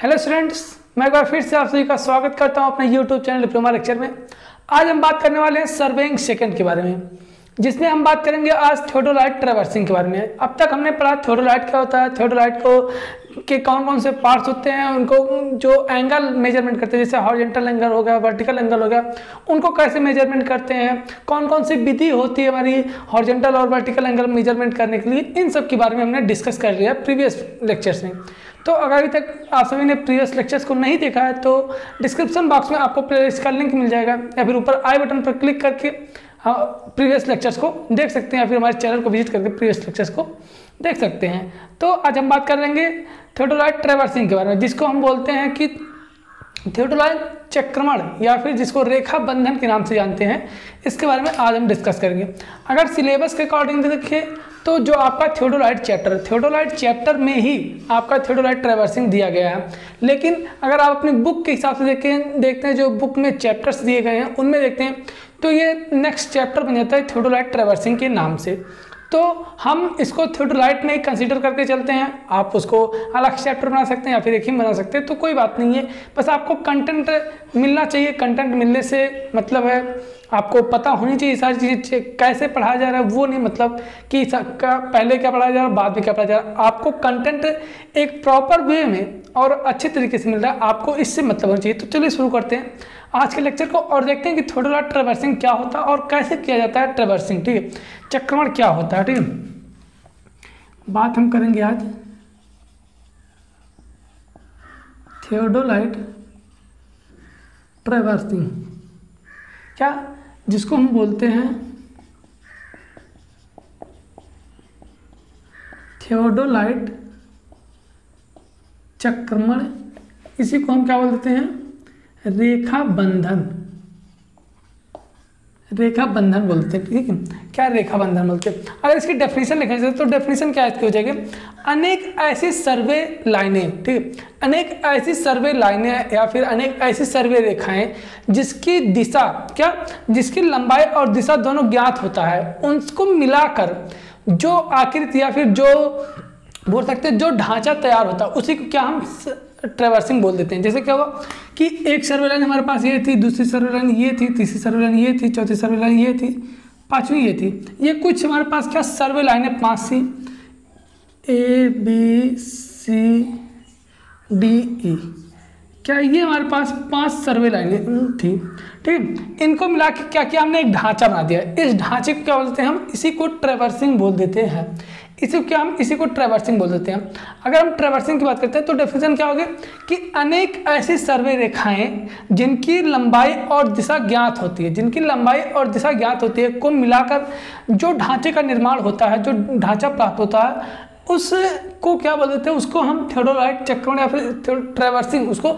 Hello students, मैं एक बार फिर से आप सभी का स्वागत करता हूं अपने यूट्यूब चैनल डिप्लोमा लेक्चर में। आज हम बात करने वाले हैं सर्वेइंग सेकंड के बारे में, जिसमें हम बात करेंगे आज थियोडोलाइट ट्रैवर्सिंग के बारे में। अब तक हमने पढ़ा थियोडोलाइट क्या होता है, थियोडोलाइट को के कौन कौन से पार्ट्स होते हैं, उनको जो एंगल मेजरमेंट करते हैं, जैसे हॉरिजॉन्टल एंगल हो गया, वर्टिकल एंगल हो गया, उनको कैसे मेजरमेंट करते हैं, कौन कौन सी विधि होती है हमारी हॉरिजॉन्टल और वर्टिकल एंगल मेजरमेंट करने के लिए, इन सब के बारे में हमने डिस्कस कर लिया प्रीवियस लेक्चर्स में। तो अगर अभी तक आप सभी ने प्रीवियस लेक्चर्स को नहीं देखा है तो डिस्क्रिप्शन बॉक्स में आपको प्लेलिस्ट का लिंक मिल जाएगा, या फिर ऊपर आई बटन पर क्लिक करके प्रीवियस लेक्चर्स को देख सकते हैं, या फिर हमारे चैनल को विजिट करके प्रीवियस लेक्चर्स को देख सकते हैं। तो आज हम बात करेंगे थियोडोलाइट ट्रैवर्सिंग के बारे में, जिसको हम बोलते हैं कि थियोडोलाइट चक्रमण, या फिर जिसको रेखा बंधन के नाम से जानते हैं। इसके बारे में आज हम डिस्कस करेंगे। अगर सिलेबस के अकॉर्डिंग देखें तो जो आपका थियोडोलाइट चैप्टर में ही आपका थियोडोलाइट ट्रैवर्सिंग दिया गया है, लेकिन अगर आप अपनी बुक के हिसाब से देखते हैं जो बुक में चैप्टर्स दिए गए हैं उनमें देखते हैं तो ये नेक्स्ट चैप्टर बन जाता है थियोडोलाइट ट्रैवर्सिंग के नाम से। तो हम इसको थियोडोलाइट में ही कंसीडर करके चलते हैं। आप उसको अलग चैप्टर बना सकते हैं या फिर एक ही बना सकते हैं, तो कोई बात नहीं है, बस आपको कंटेंट मिलना चाहिए। कंटेंट मिलने से मतलब है आपको पता होनी चाहिए सारी चीज़ें कैसे पढ़ाया जा रहा है, वो नहीं मतलब कि पहले क्या पढ़ाया जा रहा है बाद में क्या पढ़ाया जा रहा है। आपको कंटेंट एक प्रॉपर वे में और अच्छे तरीके से मिल रहा है, आपको इससे मतलब होना चाहिए। तो चलिए शुरू करते हैं आज के लेक्चर को और देखते हैं कि थियोडोलाइट ट्रैवर्सिंग क्या होता है और कैसे किया जाता है ट्रैवर्सिंग। ठीक है, चक्रमण क्या होता है, ठीक है, बात हम करेंगे आज थियोडोलाइट ट्रैवर्सिंग, क्या जिसको हम बोलते हैं थियोडोलाइट चक्रमण। इसी को हम क्या बोलते हैं, रेखा बंधन बोलते हैं। ठीक है, क्या रेखा बंधन बोलते हैं। अगर इसकी डेफिनेशन लिखा जाए तो डेफिनेशन क्या इसकी हो जाएगी, अनेक ऐसी सर्वे लाइनें, ठीक है, अनेक ऐसी सर्वे लाइनें या फिर अनेक ऐसी सर्वे रेखाएं जिसकी दिशा क्या, जिसकी लंबाई और दिशा दोनों ज्ञात होता है, उनको मिलाकर जो आकृति या फिर जो बोल सकते हैं जो ढांचा तैयार होता है उसी को क्या हम ट्रैवर्सिंग बोल देते हैं। जैसे क्या हुआ कि एक सर्वे लाइन हमारे पास ये थी, दूसरी सर्वे लाइन ये थी, तीसरी सर्वे लाइन ये थी, चौथी सर्वे लाइन ये थी, पांचवी ये थी। ये कुछ हमारे पास क्या सर्वे लाइनें 5 सी A B C D E, क्या ये हमारे पास 5 सर्वे लाइनें थी। ठीक, इनको मिला के क्या किया हमने, एक ढांचा बना दिया। इस ढांचे को क्या बोलते हैं हम, इसी को ट्रैवर्सिंग बोल देते हैं। इसी को ट्रैवर्सिंग बोल देते हैं। अगर हम ट्रैवर्सिंग की बात करते हैं तो डेफिनेशन क्या होगी कि अनेक ऐसी सर्वे रेखाएं जिनकी लंबाई और दिशा ज्ञात होती है, को मिलाकर जो ढांचे का निर्माण होता है, जो ढांचा प्राप्त होता है, उसको क्या बोल देते हैं, उसको हम थियोडोलाइट चक्रमण या फिर ट्रैवर्सिंग, उसको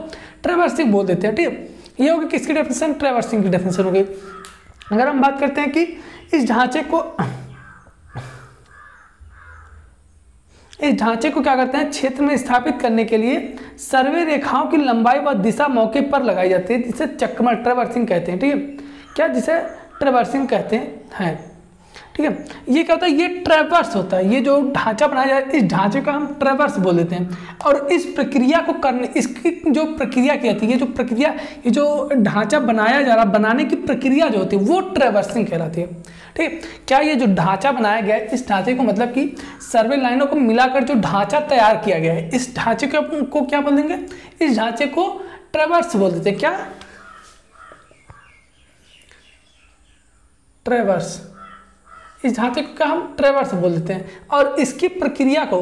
ट्रैवर्सिंग बोल देते हैं। ठीक है, ये होगी किसकी डेफिनेशन, ट्रैवर्सिंग की डेफिनेशन होगी। अगर हम बात करते हैं कि इस ढांचे को क्या करते हैं, क्षेत्र में स्थापित करने के लिए सर्वे रेखाओं की लंबाई व दिशा मौके पर लगाई जाती है, जिसे चक्रमण ट्रैवर्सिंग कहते हैं। ठीक है, क्या जिसे ट्रैवर्सिंग कहते हैं। ठीक है, ये क्या होता है, ये ट्रैवर्स होता है। ये जो ढांचा बनाया जाए इस ढांचे को हम ट्रैवर्स बोल देते हैं। और इस प्रक्रिया को करने, इसकी जो प्रक्रिया की जाती है, ये जो ढांचा बनाया जा रहा, बनाने की प्रक्रिया जो होती है वो ट्रैवर्सिंग कहलाती है। ठीक है, क्या ये जो ढांचा बनाया गया है, इस ढांचे को मतलब कि सर्वे लाइनों को मिलाकर जो ढांचा तैयार किया गया है, इस ढांचे को क्या बोल देंगे, इस ढांचे को ट्रैवर्स बोल देते हैं। क्या, ट्रैवर्स, इस ढांचे को क्या हम ट्रैवर्स बोल देते हैं। और इसकी प्रक्रिया को,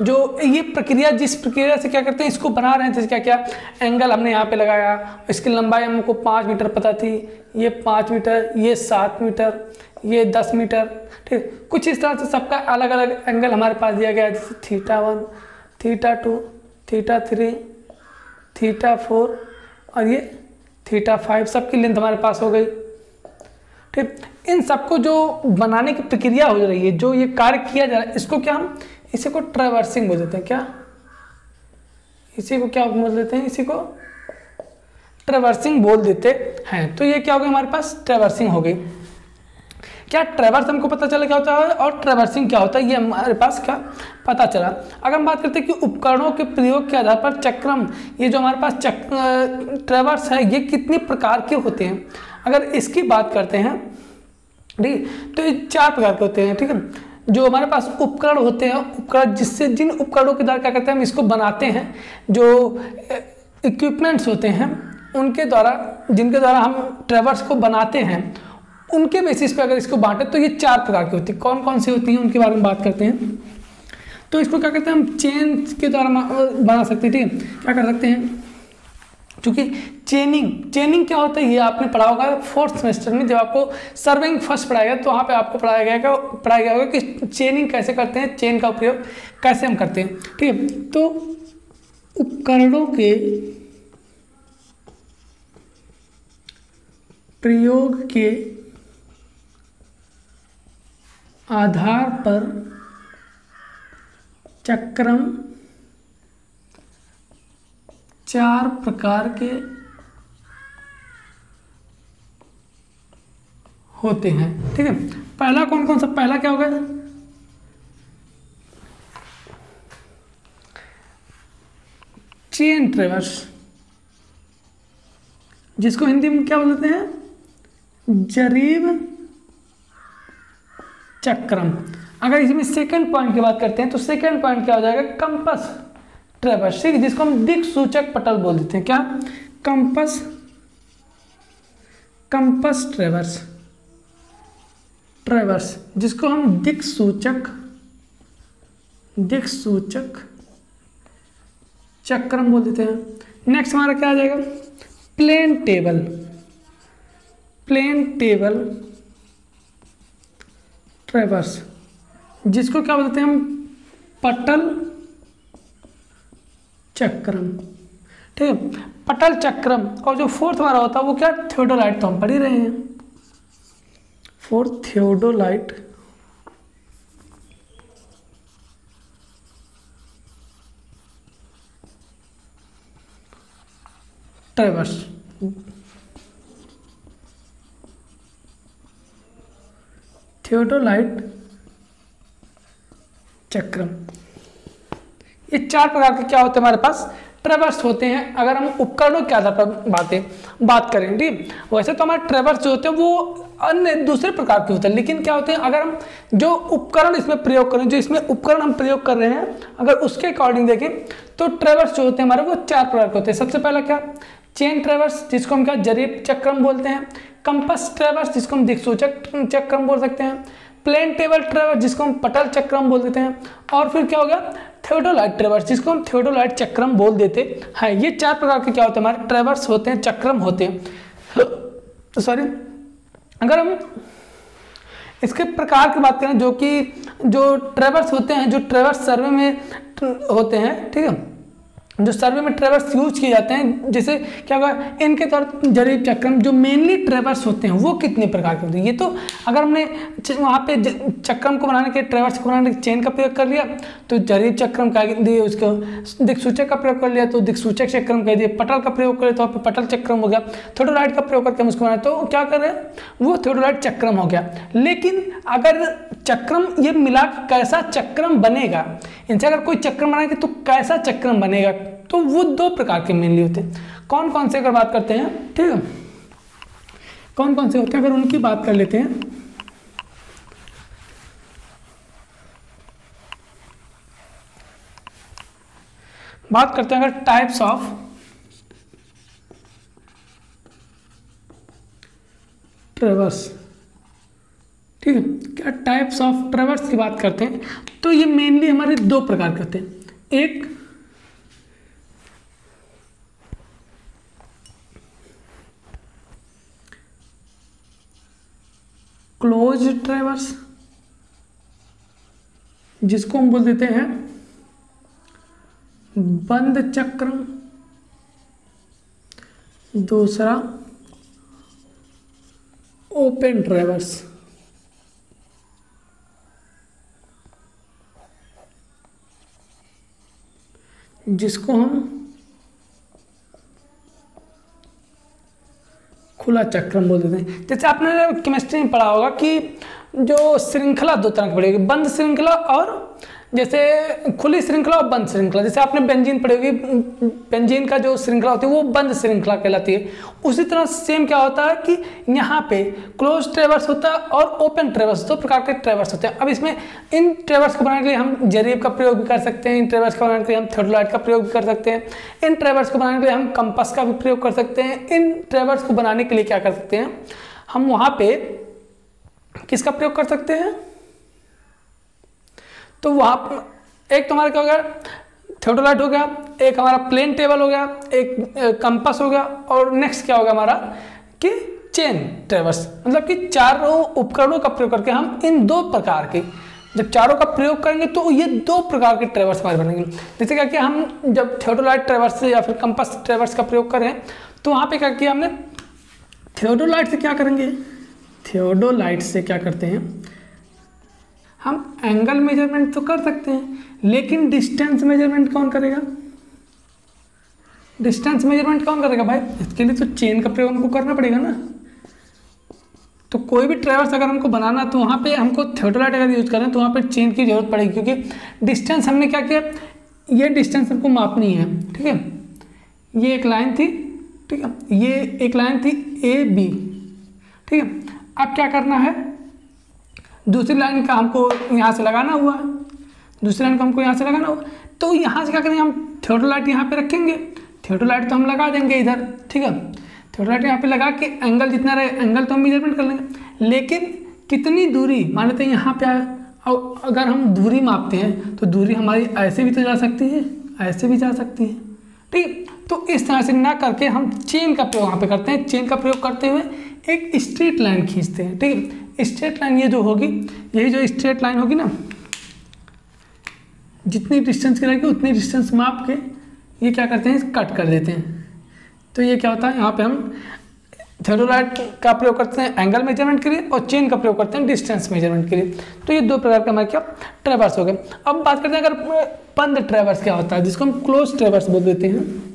जो ये प्रक्रिया जिस प्रक्रिया से क्या करते हैं, इसको बना रहे हैं, जैसे क्या क्या एंगल हमने यहाँ पे लगाया, इसकी लंबाई हमको 5 मीटर पता थी, ये 5 मीटर, ये 7 मीटर, ये 10 मीटर। ठीक, कुछ इस तरह से सबका अलग अलग एंगल हमारे पास दिया गया है, जैसे θ1, θ2, θ3, θ4 और ये θ5, सबकी लेंथ हमारे पास हो गई। ठीक, इन सबको जो बनाने की प्रक्रिया हो रही है, जो ये कार्य किया जा रहा है, इसको क्या हम, इसी को ट्रैवर्सिंग बोल देते हैं। क्या, इसी को क्या बोल देते हैं, इसी को ट्रैवर्सिंग बोल देते हैं। तो ये क्या हो गया, हमारे पास ट्रैवर्सिंग हो गई। क्या ट्रेवर्स हमको पता चला क्या होता है और ट्रेवर्सिंग क्या होता है, ये हमारे पास क्या पता चला। अगर हम बात करते हैं कि उपकरणों के प्रयोग के आधार पर चक्रम, ये जो हमारे पास ट्रेवर्स है ये कितने प्रकार के होते हैं, अगर इसकी बात करते हैं ठीक, तो ये 4 प्रकार के होते हैं। ठीक है, जो हमारे पास उपकरण होते हैं, उपकरण जिससे जिन उपकरणों के द्वारा क्या करते हैं हम इसको बनाते हैं, जो इक्विपमेंट्स होते हैं उनके द्वारा, जिनके द्वारा हम ट्रेवर्स को बनाते हैं, उनके बेसिस पे अगर इसको बांटे तो ये 4 प्रकार की होती है। कौन कौन सी होती हैं उनके बारे में बात करते हैं। तो इसको क्या कहते हैं हम चेन के द्वारा बना सकते हैं। ठीक है, क्या कर सकते हैं, क्योंकि चेनिंग क्या होता है ये आपने पढ़ा होगा 4th सेमेस्टर में, जब आपको सर्विंग फर्स्ट पढ़ाएगा तो वहाँ पे आपको पढ़ाया गया होगा कि चेनिंग कैसे करते हैं, चेन का उपयोग कैसे हम करते हैं। ठीक है, तो उपकरणों के प्रयोग के आधार पर चक्रम 4 प्रकार के होते हैं। ठीक है, पहला कौन कौन सा, पहला क्या होगा, चेन ट्रेवर्स, जिसको हिंदी में क्या बोलते हैं, जरीब चक्रम। अगर इसमें सेकंड पॉइंट की बात करते हैं तो सेकंड पॉइंट क्या हो जाएगा, कंपस ट्रेवर्स, ठीक है, जिसको हम दिक्सूचक पटल बोल देते हैं। क्या, कंपस ट्रेवर्स, जिसको हम दिक्सूचक चक्रम बोल देते हैं। नेक्स्ट हमारा क्या आ जाएगा, प्लेन टेबल ट्रेवर्स, जिसको क्या बोलते हैं हम, पटल चक्रम। ठीक है, पटल चक्रम। और जो 4th हमारा होता है वो क्या, थियोडोलाइट, तो हम पढ़ ही रहे हैं, 4th थियोडोलाइट ट्रेवर्स। थियोडोलाइट चक्रम, ये 4 प्रकार के क्या होते हैं हमारे पास, ट्रेवर्स होते हैं। अगर हम उपकरणों के आधार पर बात करें, ठीक, वैसे तो हमारे ट्रेवर्स जो होते हैं वो अन्य दूसरे प्रकार के होते हैं, लेकिन क्या होते हैं, अगर हम जो उपकरण इसमें प्रयोग करें, जो इसमें उपकरण हम प्रयोग कर रहे हैं, अगर उसके अकॉर्डिंग देखें तो ट्रेवर्स जो होते हैं हमारे वो 4 प्रकार के होते हैं। सबसे पहला क्या, चेन ट्रेवर्स, जिसको हम क्या जरीब चक्रम बोलते हैं। कंपस ट्रेवर्स, जिसको हम दिक्सूचक चक्रम बोल सकते हैं। प्लेन टेबल ट्रेवर्स, जिसको हम पटल चक्रम बोल देते हैं। और फिर क्या हो गया, थियोडोलाइट ट्रेवर्स, जिसको हम थियोडोलाइट चक्रम बोल देते हैं। ये 4 प्रकार के क्या होते हैं हमारे ट्रेवर्स होते हैं, चक्रम होते हैं। सॉरी, अगर हम इसके प्रकार की बात करें, जो ट्रेवर्स होते हैं, जो ट्रेवर्स सर्वे में होते हैं, ठीक है, जो सर्वे में ट्रेवर्स यूज किए जाते हैं, जैसे क्या होगा, इनके तौर जरीब चक्रम, जो मेनली ट्रेवर्स होते हैं वो कितने प्रकार के होते हैं। ये तो अगर हमने वहाँ पे चक्रम को बनाने के, ट्रेवर्स को बनाने के चेन का प्रयोग कर लिया तो जरीब चक्रम कह दिए, उसको दिक्सूचक का प्रयोग कर लिया तो दिक्सूचक चक्रम कह दिए, पटल का प्रयोग करें तो वहाँ पे पटल चक्रम हो गया, थियोडोलाइट का प्रयोग करके हम उसको बनाए तो क्या कर रहे हैं, वो थियोडोलाइट चक्रम हो गया। लेकिन अगर चक्रम ये मिला कैसा चक्रम बनेगा, इनसे अगर कोई चक्रम बनाएंगे तो कैसा चक्रम बनेगा, तो वो 2 प्रकार के मेनली होते हैं। कौन कौन से अगर बात करते हैं, ठीक है, कौन कौन से होते हैं अगर उनकी बात कर लेते हैं, बात करते हैं अगर टाइप्स ऑफ ट्रेवर्स, ठीक है, क्या टाइप्स ऑफ ट्रेवर्स की बात करते हैं तो ये मेनली हमारे 2 प्रकार के होते हैं। एक क्लोज ट्रेवर्स, जिसको हम बोल देते हैं बंद चक्रम। दूसरा ओपन ट्रेवर्स, जिसको हम खुला चक्रम बोल देते हैं। जैसे आपने केमिस्ट्री में पढ़ा होगा कि जो श्रृंखला दो तरह की पड़ेगी, बंद श्रृंखला और जैसे खुली श्रृंखला और बंद श्रृंखला। जैसे आपने बेंजीन पढ़ी होगी, बेंजीन का जो श्रृंखला होती है वो बंद श्रृंखला कहलाती है। उसी तरह सेम क्या होता है कि यहाँ पे क्लोज ट्रेवर्स होता है और ओपन ट्रेवर्स, दो प्रकार के ट्रेवर्स होते हैं। अब इसमें इन ट्रेवर्स को बनाने के लिए हम जरीब का प्रयोग भी कर सकते हैं, इन ट्रेवर्स को बनाने के लिए हम थियोडोलाइट का प्रयोग भी कर सकते हैं, इन ट्रेवर्स को बनाने के लिए हम कंपास का भी प्रयोग कर सकते हैं। इन ट्रेवर्स को बनाने के लिए क्या कर सकते हैं हम, वहाँ पे किसका प्रयोग कर सकते हैं, तो वहाँ एक तो हमारा क्या हो गया, थियोडोलाइट हो गया, एक हमारा प्लेन टेबल हो गया, एक कंपास हो गया, और नेक्स्ट क्या होगा हमारा कि चेन ट्रेवर्स। मतलब कि चारों उपकरणों का प्रयोग करके हम इन दो प्रकार के, जब चारों का प्रयोग करेंगे तो ये दो प्रकार के ट्रेवर्स हमारे बनेंगे। जैसे क्या किया हम, जब थियोडोलाइट ट्रेवर्स या फिर कंपास ट्रेवर्स का प्रयोग करें तो वहाँ पे क्या किया हमने, थियोडोलाइट से क्या करेंगे, थियोडोलाइट से क्या करते हैं हम, एंगल मेजरमेंट तो कर सकते हैं, लेकिन डिस्टेंस मेजरमेंट कौन करेगा, डिस्टेंस मेजरमेंट कौन करेगा भाई, इसके लिए तो चेन का प्रयोग हमको करना पड़ेगा ना। तो कोई भी ट्रेवर्स अगर हमको बनाना तो वहाँ पे हमको थियोडोलाइट अगर यूज करें तो वहाँ पे चेन की जरूरत पड़ेगी, क्योंकि डिस्टेंस हमने क्या किया, ये डिस्टेंस हमको मापनी है, ठीक है। ये एक लाइन थी, ठीक है, ये एक लाइन थी ए बी, ठीक है। अब क्या करना है, दूसरी लाइन का हमको यहाँ से लगाना हुआ, दूसरी लाइन को हमको यहाँ से लगाना हुआ, तो यहाँ से क्या करेंगे हम, थियोडोलाइट यहाँ पे रखेंगे, थियोडोलाइट तो हम लगा देंगे इधर, ठीक है। थियोडोलाइट यहाँ पे लगा के एंगल जितना रहे, एंगल तो हम मेजरमेंट कर लेंगे, लेकिन कितनी दूरी, मान लेते हैं यहाँ पे आया, और अगर हम दूरी मापते हैं तो दूरी हमारी ऐसे भी तो जा सकती है, ऐसे भी जा सकती है, ठीक। तो इस तरह से ना करके हम चेन का प्रयोग यहाँ पे करते हैं। चेन का प्रयोग करते हुए एक स्ट्रेट लाइन खींचते हैं, ठीक है। स्ट्रेट लाइन ये जो होगी, यही जो स्ट्रेट लाइन होगी ना, जितनी डिस्टेंस की रहेगी उतनी डिस्टेंस माप के ये क्या करते हैं, कट कर देते हैं। तो ये क्या होता है, यहाँ पे हम थियोडोलाइट का प्रयोग करते हैं एंगल मेजरमेंट के लिए और चेन का प्रयोग करते हैं डिस्टेंस मेजरमेंट के लिए। तो ये दो प्रकार के हमारे क्या ट्रेवर्स हो गए। अब बात करते हैं अगर बंद ट्रेवर्स क्या होता है, जिसको हम क्लोज ट्रेवर्स बोल देते हैं।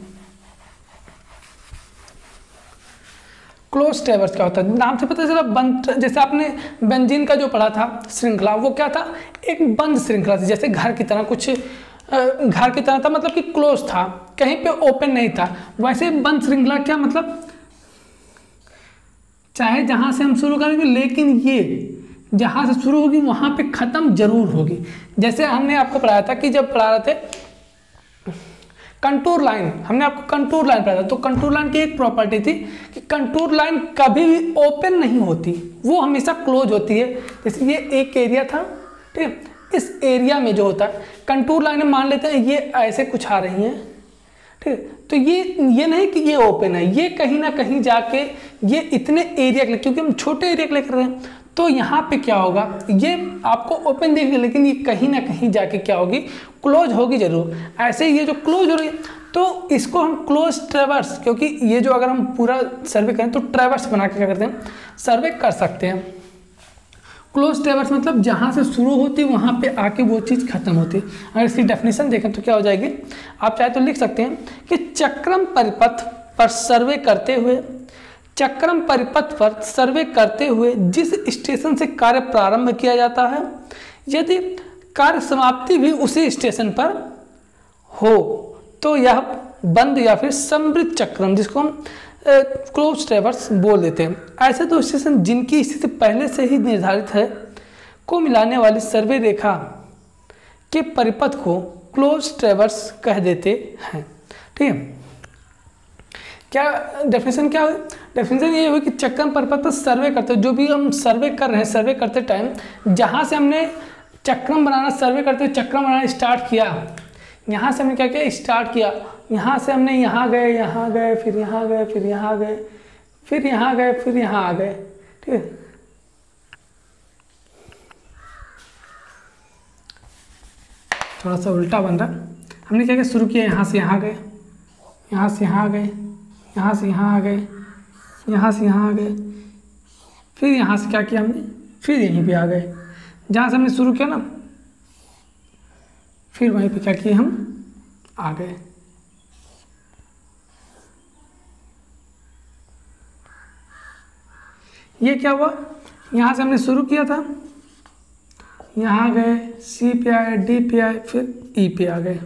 क्लोज ट्रेवर्स क्या होता है, नाम से पता चला बंद। जैसे आपने बेंजीन का जो पढ़ा था श्रृंखला, वो क्या था, एक बंद श्रृंखला थी, जैसे घर की तरह, कुछ घर की तरह था, मतलब कि क्लोज था, कहीं पे ओपन नहीं था। वैसे बंद श्रृंखला क्या मतलब, चाहे जहां से हम शुरू करेंगे लेकिन ये जहां से शुरू होगी वहां पे खत्म जरूर होगी। जैसे हमने आपको पढ़ाया था कि जब पढ़ा रहे थे कंटूर लाइन, हमने आपको कंटूर लाइन पढ़ाया था, तो कंटूर लाइन की एक प्रॉपर्टी थी कि कंटूर लाइन कभी भी ओपन नहीं होती, वो हमेशा क्लोज होती है। जैसे ये एक एरिया था, ठीक है, इस एरिया में जो होता है कंटूर लाइनें मान लेते हैं ये ऐसे कुछ आ रही हैं, ठीक है। तो ये नहीं कि ये ओपन है, ये कहीं ना कहीं जाके ये इतने एरिया के लिए, क्योंकि हम छोटे एरिया के लिए कर रहे हैं, तो यहाँ पे क्या होगा, ये आपको ओपन दिखेगी लेकिन ये कहीं ना कहीं जाके क्या होगी, क्लोज होगी जरूर। ऐसे ये जो क्लोज हो रही है तो इसको हम क्लोज ट्रेवर्स, क्योंकि ये जो अगर हम पूरा सर्वे करें तो ट्रेवर्स बना के क्या करते हैं, सर्वे कर सकते हैं। क्लोज ट्रेवर्स मतलब जहाँ से शुरू होती है वहाँ पे आके वो चीज़ खत्म होती है। अगर इसकी डेफिनेशन देखें तो क्या हो जाएगी, आप चाहे तो लिख सकते हैं कि चक्रम परिपथ पर सर्वे करते हुए, चक्रम परिपथ पर सर्वे करते हुए जिस स्टेशन से कार्य प्रारंभ किया जाता है, यदि कार्य समाप्ति भी उसी स्टेशन पर हो तो यह बंद या फिर समृद्ध चक्रम, जिसको हम क्लोज ट्रेवर्स बोल देते हैं। ऐसे दो स्टेशन जिनकी स्थिति पहले से ही निर्धारित है को मिलाने वाली सर्वे रेखा के परिपथ को क्लोज ट्रेवर्स कह देते हैं, ठीक है। क्या डेफिनेशन क्या है, डेफिनेशन ये हुई कि चक्रम परिपथ पर सर्वे करते, जो भी हम सर्वे कर रहे हैं, सर्वे करते टाइम जहाँ से हमने चक्रम बनाना, सर्वे करते चक्रम बनाना स्टार्ट किया, यहाँ से हमने क्या किया, स्टार्ट किया, यहाँ से हमने यहाँ गए, यहाँ गए, फिर यहाँ गए, फिर यहाँ गए, फिर यहाँ गए, फिर यहाँ आ गए, ठीक है। थोड़ा सा उल्टा बन रहा, हमने क्या किया, शुरू किया यहाँ से यहाँ गए, यहाँ से यहाँ गए, यहाँ से यहाँ आ गए, यहाँ से यहाँ आ गए, फिर यहाँ से क्या किया हमने, फिर यहीं पे आ गए, जहाँ से हमने शुरू किया ना, फिर वहीं पे क्या किए हम, आ गए। ये क्या हुआ, यहाँ से हमने शुरू किया था, यहाँ गए, सी पे आए, डी पे आए, फिर ई पे आ गए।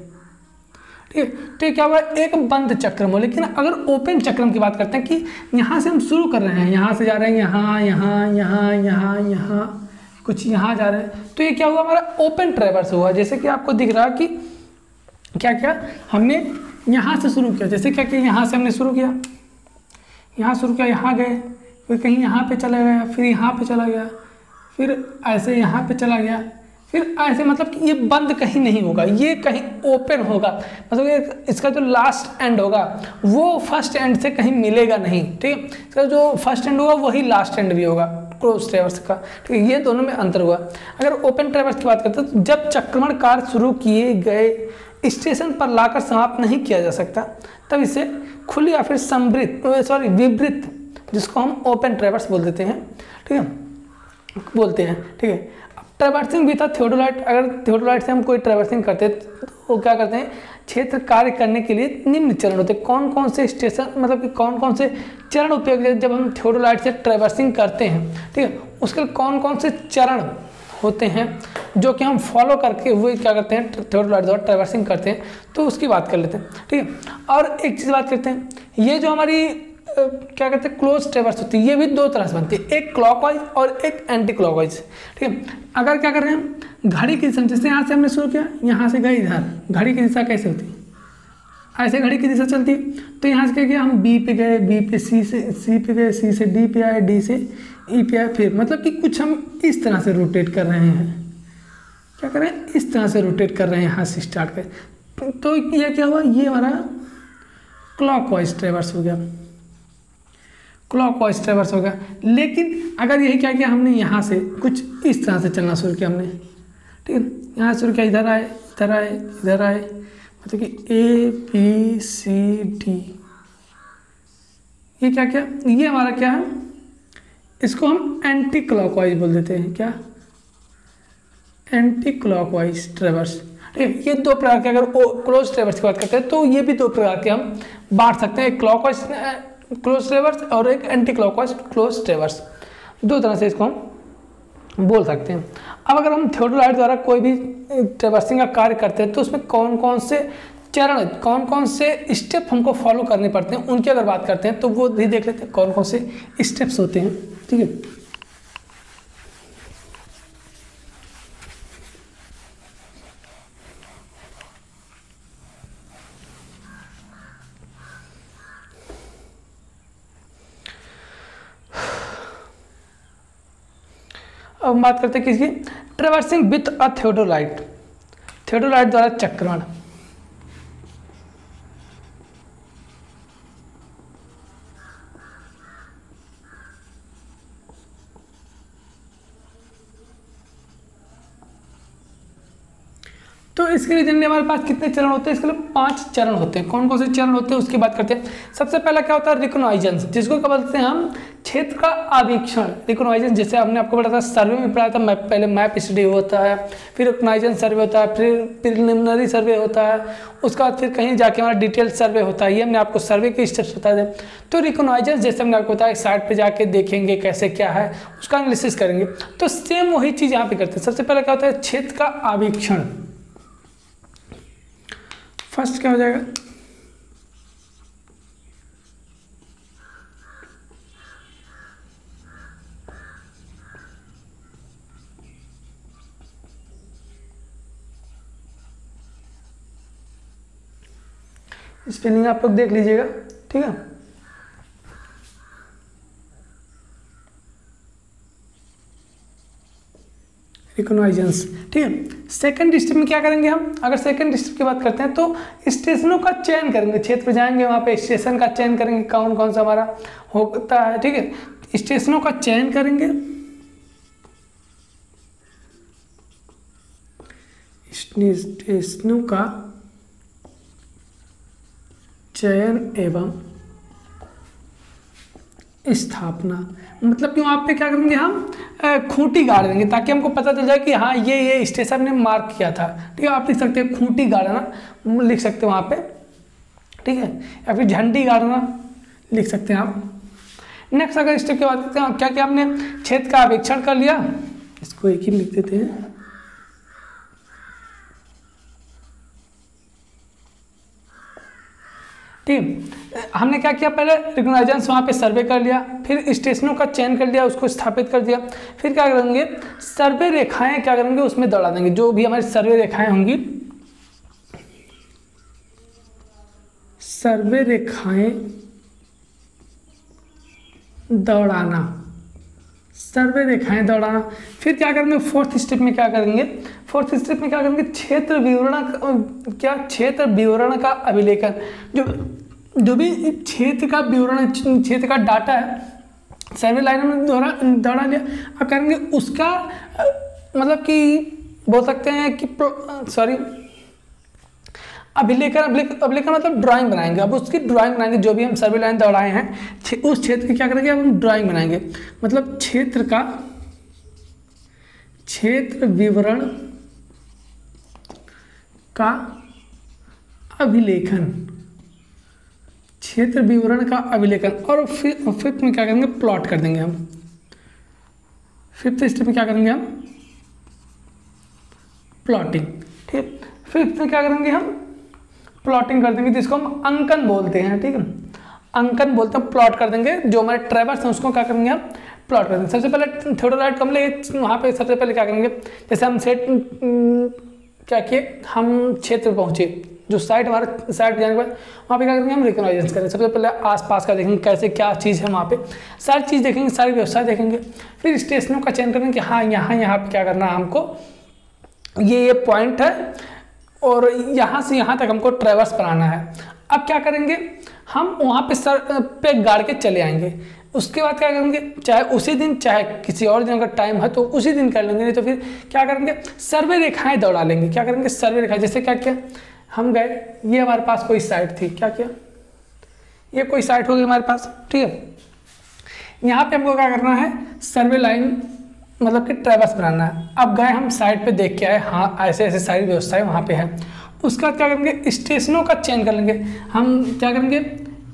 ठीक है, तो ये क्या हुआ, एक बंद चक्रम हो। लेकिन अगर ओपन चक्रम की बात करते हैं कि यहाँ से हम शुरू कर रहे हैं, यहाँ से जा रहे हैं यहाँ यहाँ यहाँ यहाँ यहाँ, कुछ यहाँ जा रहे हैं, तो ये क्या हुआ, हमारा ओपन ट्रेवर्स हुआ। जैसे कि आपको दिख रहा कि क्या क्या हमने यहाँ से शुरू किया, जैसे क्या कि यहाँ से हमने शुरू किया, यहाँ शुरू किया, यहाँ गए, फिर कहीं यहाँ पे चला गया, फिर यहाँ पे चला गया, फिर ऐसे यहाँ पे चला गया, फिर ऐसे, मतलब कि ये बंद कहीं नहीं होगा, ये कहीं ओपन होगा। मतलब इसका जो लास्ट एंड होगा वो फर्स्ट एंड से कहीं मिलेगा नहीं। ठीक है, इसका जो फर्स्ट एंड होगा वही लास्ट एंड भी होगा क्लोज ट्रेवर्स का। ठीक है, ये दोनों में अंतर हुआ। अगर ओपन ट्रेवर्स की बात करते हैं तो जब चक्रमण कार्य शुरू किए गए स्टेशन पर लाकर समाप्त नहीं किया जा सकता, तब इसे खुली या फिर विवृत, जिसको हम ओपन ट्रेवर्स बोल देते हैं। ठीक है, बोलते हैं। ठीक है, ट्रैवर्सिंग भी था थियोडोलाइट। अगर थियोडोलाइट से हम कोई ट्रैवर्सिंग करते तो क्या करते हैं, क्षेत्र कार्य करने के लिए निम्न चरण होते हैं। कौन कौन से स्टेशन, मतलब कि कौन कौन से चरण उपयोग जब हम थियोडोलाइट से ट्रैवर्सिंग करते हैं। ठीक है, उसके लिए कौन कौन से चरण होते हैं जो कि हम फॉलो करके हुए क्या करते हैं, थियोडोलाइट द्वारा ट्रैवर्सिंग करते हैं, तो उसकी बात कर लेते हैं। ठीक है, और एक चीज़ बात करते हैं, ये जो हमारी क्या कहते हैं क्लोज ट्रेवर्स होती है, ये भी दो तरह से बनती है, एक क्लॉकवाइज और एक एंटी क्लॉकवाइज। ठीक है, अगर क्या कर रहे हैं, घड़ी की दिशा, जैसे यहाँ से हमने शुरू किया, यहाँ से गए इधर, घड़ी की दिशा कैसे होती है, ऐसे घड़ी की दिशा चलती है। तो यहाँ से क्या किया, हम बी पे गए, बी पे सी से, सी पे गए, सी से डी पे आए, डी से ई पे आए, फिर मतलब कि कुछ हम इस तरह से रोटेट कर रहे हैं। क्या कर रहे हैं, इस तरह से रोटेट कर रहे हैं, यहाँ से स्टार्ट कर। तो ये क्या हुआ, ये हमारा क्लॉकवाइज ट्रेवर्स हो गया, क्लॉकवाइज ट्रेवर्स हो गया। लेकिन अगर यही क्या किया, हमने यहाँ से कुछ इस तरह से चलना शुरू किया हमने। ठीक है, यहाँ शुरू किया, इधर आए, इधर आए, इधर आए, मतलब कि ए बी सी डी, ये क्या क्या, ये हमारा क्या है, इसको हम एंटी क्लॉकवाइज बोल देते हैं। क्या, एंटी क्लॉकवाइज ट्रेवर्स। ठीक है, ये दो प्रकार के, अगर क्लोज ट्रेवर्स की बात करते हैं तो ये भी दो प्रकार के हम बांट सकते हैं, एक क्लॉकवाइज क्लोज ट्रेवर्स और एक एंटी क्लॉकवाइज क्लोज ट्रेवर्स, दो तरह से इसको हम बोल सकते हैं। अब अगर हम थियोडोलाइट द्वारा कोई भी ट्रेवर्सिंग का कार्य करते हैं तो उसमें कौन कौन से चरण, कौन कौन से स्टेप हमको फॉलो करने पड़ते हैं, उनकी अगर बात करते हैं तो वो भी देख लेते हैं कौन कौन से स्टेप्स होते हैं। ठीक है, अब हम बात करते हैं किसकी, traversing with a theodolite, theodolite द्वारा चक्रमण। तो इसके लिए जनरली हमारे पास कितने चरण होते हैं, इसके लिए 5 चरण होते हैं। कौन कौन से चरण होते हैं उसकी बात करते हैं। सबसे पहला क्या होता है, रिकॉग्नाइजेंस, जिसको क्या बोलते हैं हम, क्षेत्र का आवीक्षण। रिकॉग्नाइजेंस जैसे हमने आपको बताया था, सर्वे में पढ़ाया था, पहले मैप स्टडी होता है, फिर रिकॉग्नाइजेंस सर्वे होता है, फिर प्रिलिमिनरी सर्वे होता है, उसके बाद फिर कहीं जाके हमारा डिटेल सर्वे होता है। ये हमने आपको सर्वे के स्टेप्स बताए थे। तो रिकॉग्नाइजेंस जैसे हमने आपको बताया, साइट पर जाके देखेंगे कैसे क्या है, उसका एनालिसिस करेंगे। तो सेम वही चीज़ यहाँ पे करते हैं। सबसे पहले क्या होता है, क्षेत्र का आवीक्षण। फर्स्ट क्या हो जाएगा, स्पेलिंग आप लोग देख लीजिएगा। ठीक है, रिकॉग्नाइजेंस। ठीक है, सेकंड स्टेप में क्या करेंगे हम, अगर सेकंड स्टेप की बात करते हैं तो स्टेशनों का चयन करेंगे। क्षेत्र पे जाएंगे, वहाँ पे स्टेशन का चयन करेंगे, कौन कौन सा हमारा होता है। ठीक है, स्टेशनों का चयन करेंगे, स्टेशनों का चयन एवं स्थापना, मतलब कि वहाँ पे क्या करेंगे हम, खूंटी गाड़ देंगे ताकि हमको पता चल जाए कि हाँ ये स्टेशन ने मार्क किया था। ठीक है, आप लिख सकते हैं खूंटी गाड़ना, लिख सकते हैं वहाँ पे। ठीक है, या फिर झंडी गाड़ना लिख सकते हैं आप। नेक्स्ट अगर स्टेप की बात करते हैं, क्या क्या हमने क्षेत्र का आवेक्षण कर लिया, इसको एक ही लिख देते हैं। ठीक, हमने क्या किया, पहले रिकॉग्नाइजेंस वहाँ पे सर्वे कर लिया, फिर स्टेशनों का चयन कर लिया, उसको स्थापित कर दिया, फिर क्या करेंगे, सर्वे रेखाएं क्या करेंगे उसमें दौड़ा देंगे। जो भी हमारी सर्वे रेखाएं होंगी, सर्वे रेखाएं दौड़ाना, सर्वे रेखाएं दौड़ाना। फिर क्या करेंगे, फोर्थ स्टेप में क्या करेंगे, फोर्थ स्टेप में क्या करेंगे, क्षेत्र विवरण, क्या क्षेत्र विवरण का अभिलेखन। जो भी क्षेत्र का विवरण, क्षेत्र का डाटा है, सर्वे लाइन में दौड़ा लिया। अब करेंगे उसका मतलब कि बोल सकते हैं कि अभिलेखन, अभिलेखन मतलब ड्राइंग बनाएंगे। अब उसकी ड्राइंग बनाएंगे, जो भी हम सर्वे लाइन दौड़ाए हैं उस क्षेत्र की क्या करेंगे, अब हम ड्राइंग बनाएंगे। मतलब क्षेत्र का, क्षेत्र विवरण का अभिलेखन, क्षेत्र विवरण का अभिलेखन। और फिफ्थ में क्या करेंगे, प्लॉट कर देंगे हम। फिफ्थ स्टेप में क्या करेंगे हम, प्लॉटिंग। ठीक, फिफ्थ में क्या करेंगे हम, प्लॉटिंग कर देंगे, जिसको हम अंकन बोलते हैं। ठीक है, अंकन बोलते हैं, प्लॉट कर देंगे। जो हमारे ट्रेवर्स हैं उसको क्या करेंगे हम, प्लॉट कर देंगे। सबसे पहले थियोडोलाइट कॉम्प्लेक्स, वहाँ पे सबसे पहले क्या करेंगे, जैसे हम सेट क्या किए, हम क्षेत्र पहुँचे, जो साइट हमारे साइट जाने के बाद वहाँ पे क्या करेंगे, हम रिकॉग्नाइजेंस करेंगे। सबसे पहले आसपास का देखेंगे, कैसे क्या चीज़ है वहाँ पे, सारी चीज़ देखेंगे, सारी व्यवस्था देखेंगे। फिर स्टेशनों का चयन करेंगे कि हाँ यहाँ पे क्या करना है हमको, ये पॉइंट है और यहाँ से यहाँ तक हमको ट्रैवर्स बनाना है। अब क्या करेंगे, हम वहाँ पे सर पे गाड़ के चले आएंगे। उसके बाद क्या करेंगे, चाहे उसी दिन चाहे किसी और दिन अगर टाइम है तो उसी दिन कर लेंगे, नहीं तो फिर क्या करेंगे, सर्वे रेखाएं दौड़ा लेंगे। क्या करेंगे, सर्वे रेखाएं, जैसे क्या किया, हम गए, ये हमारे पास कोई साइट थी, क्या किया, ये कोई साइट होगी हमारे पास। ठीक है, यहाँ पे हमको क्या करना है, सर्वे लाइन मतलब कि ट्रैवर्स बनाना है। अब गए हम साइट पे देख के आए, हाँ ऐसे ऐसे सारी व्यवस्थाएं वहाँ पे है। उसके बाद क्या करेंगे, स्टेशनों का चयन कर लेंगे। हम क्या करेंगे,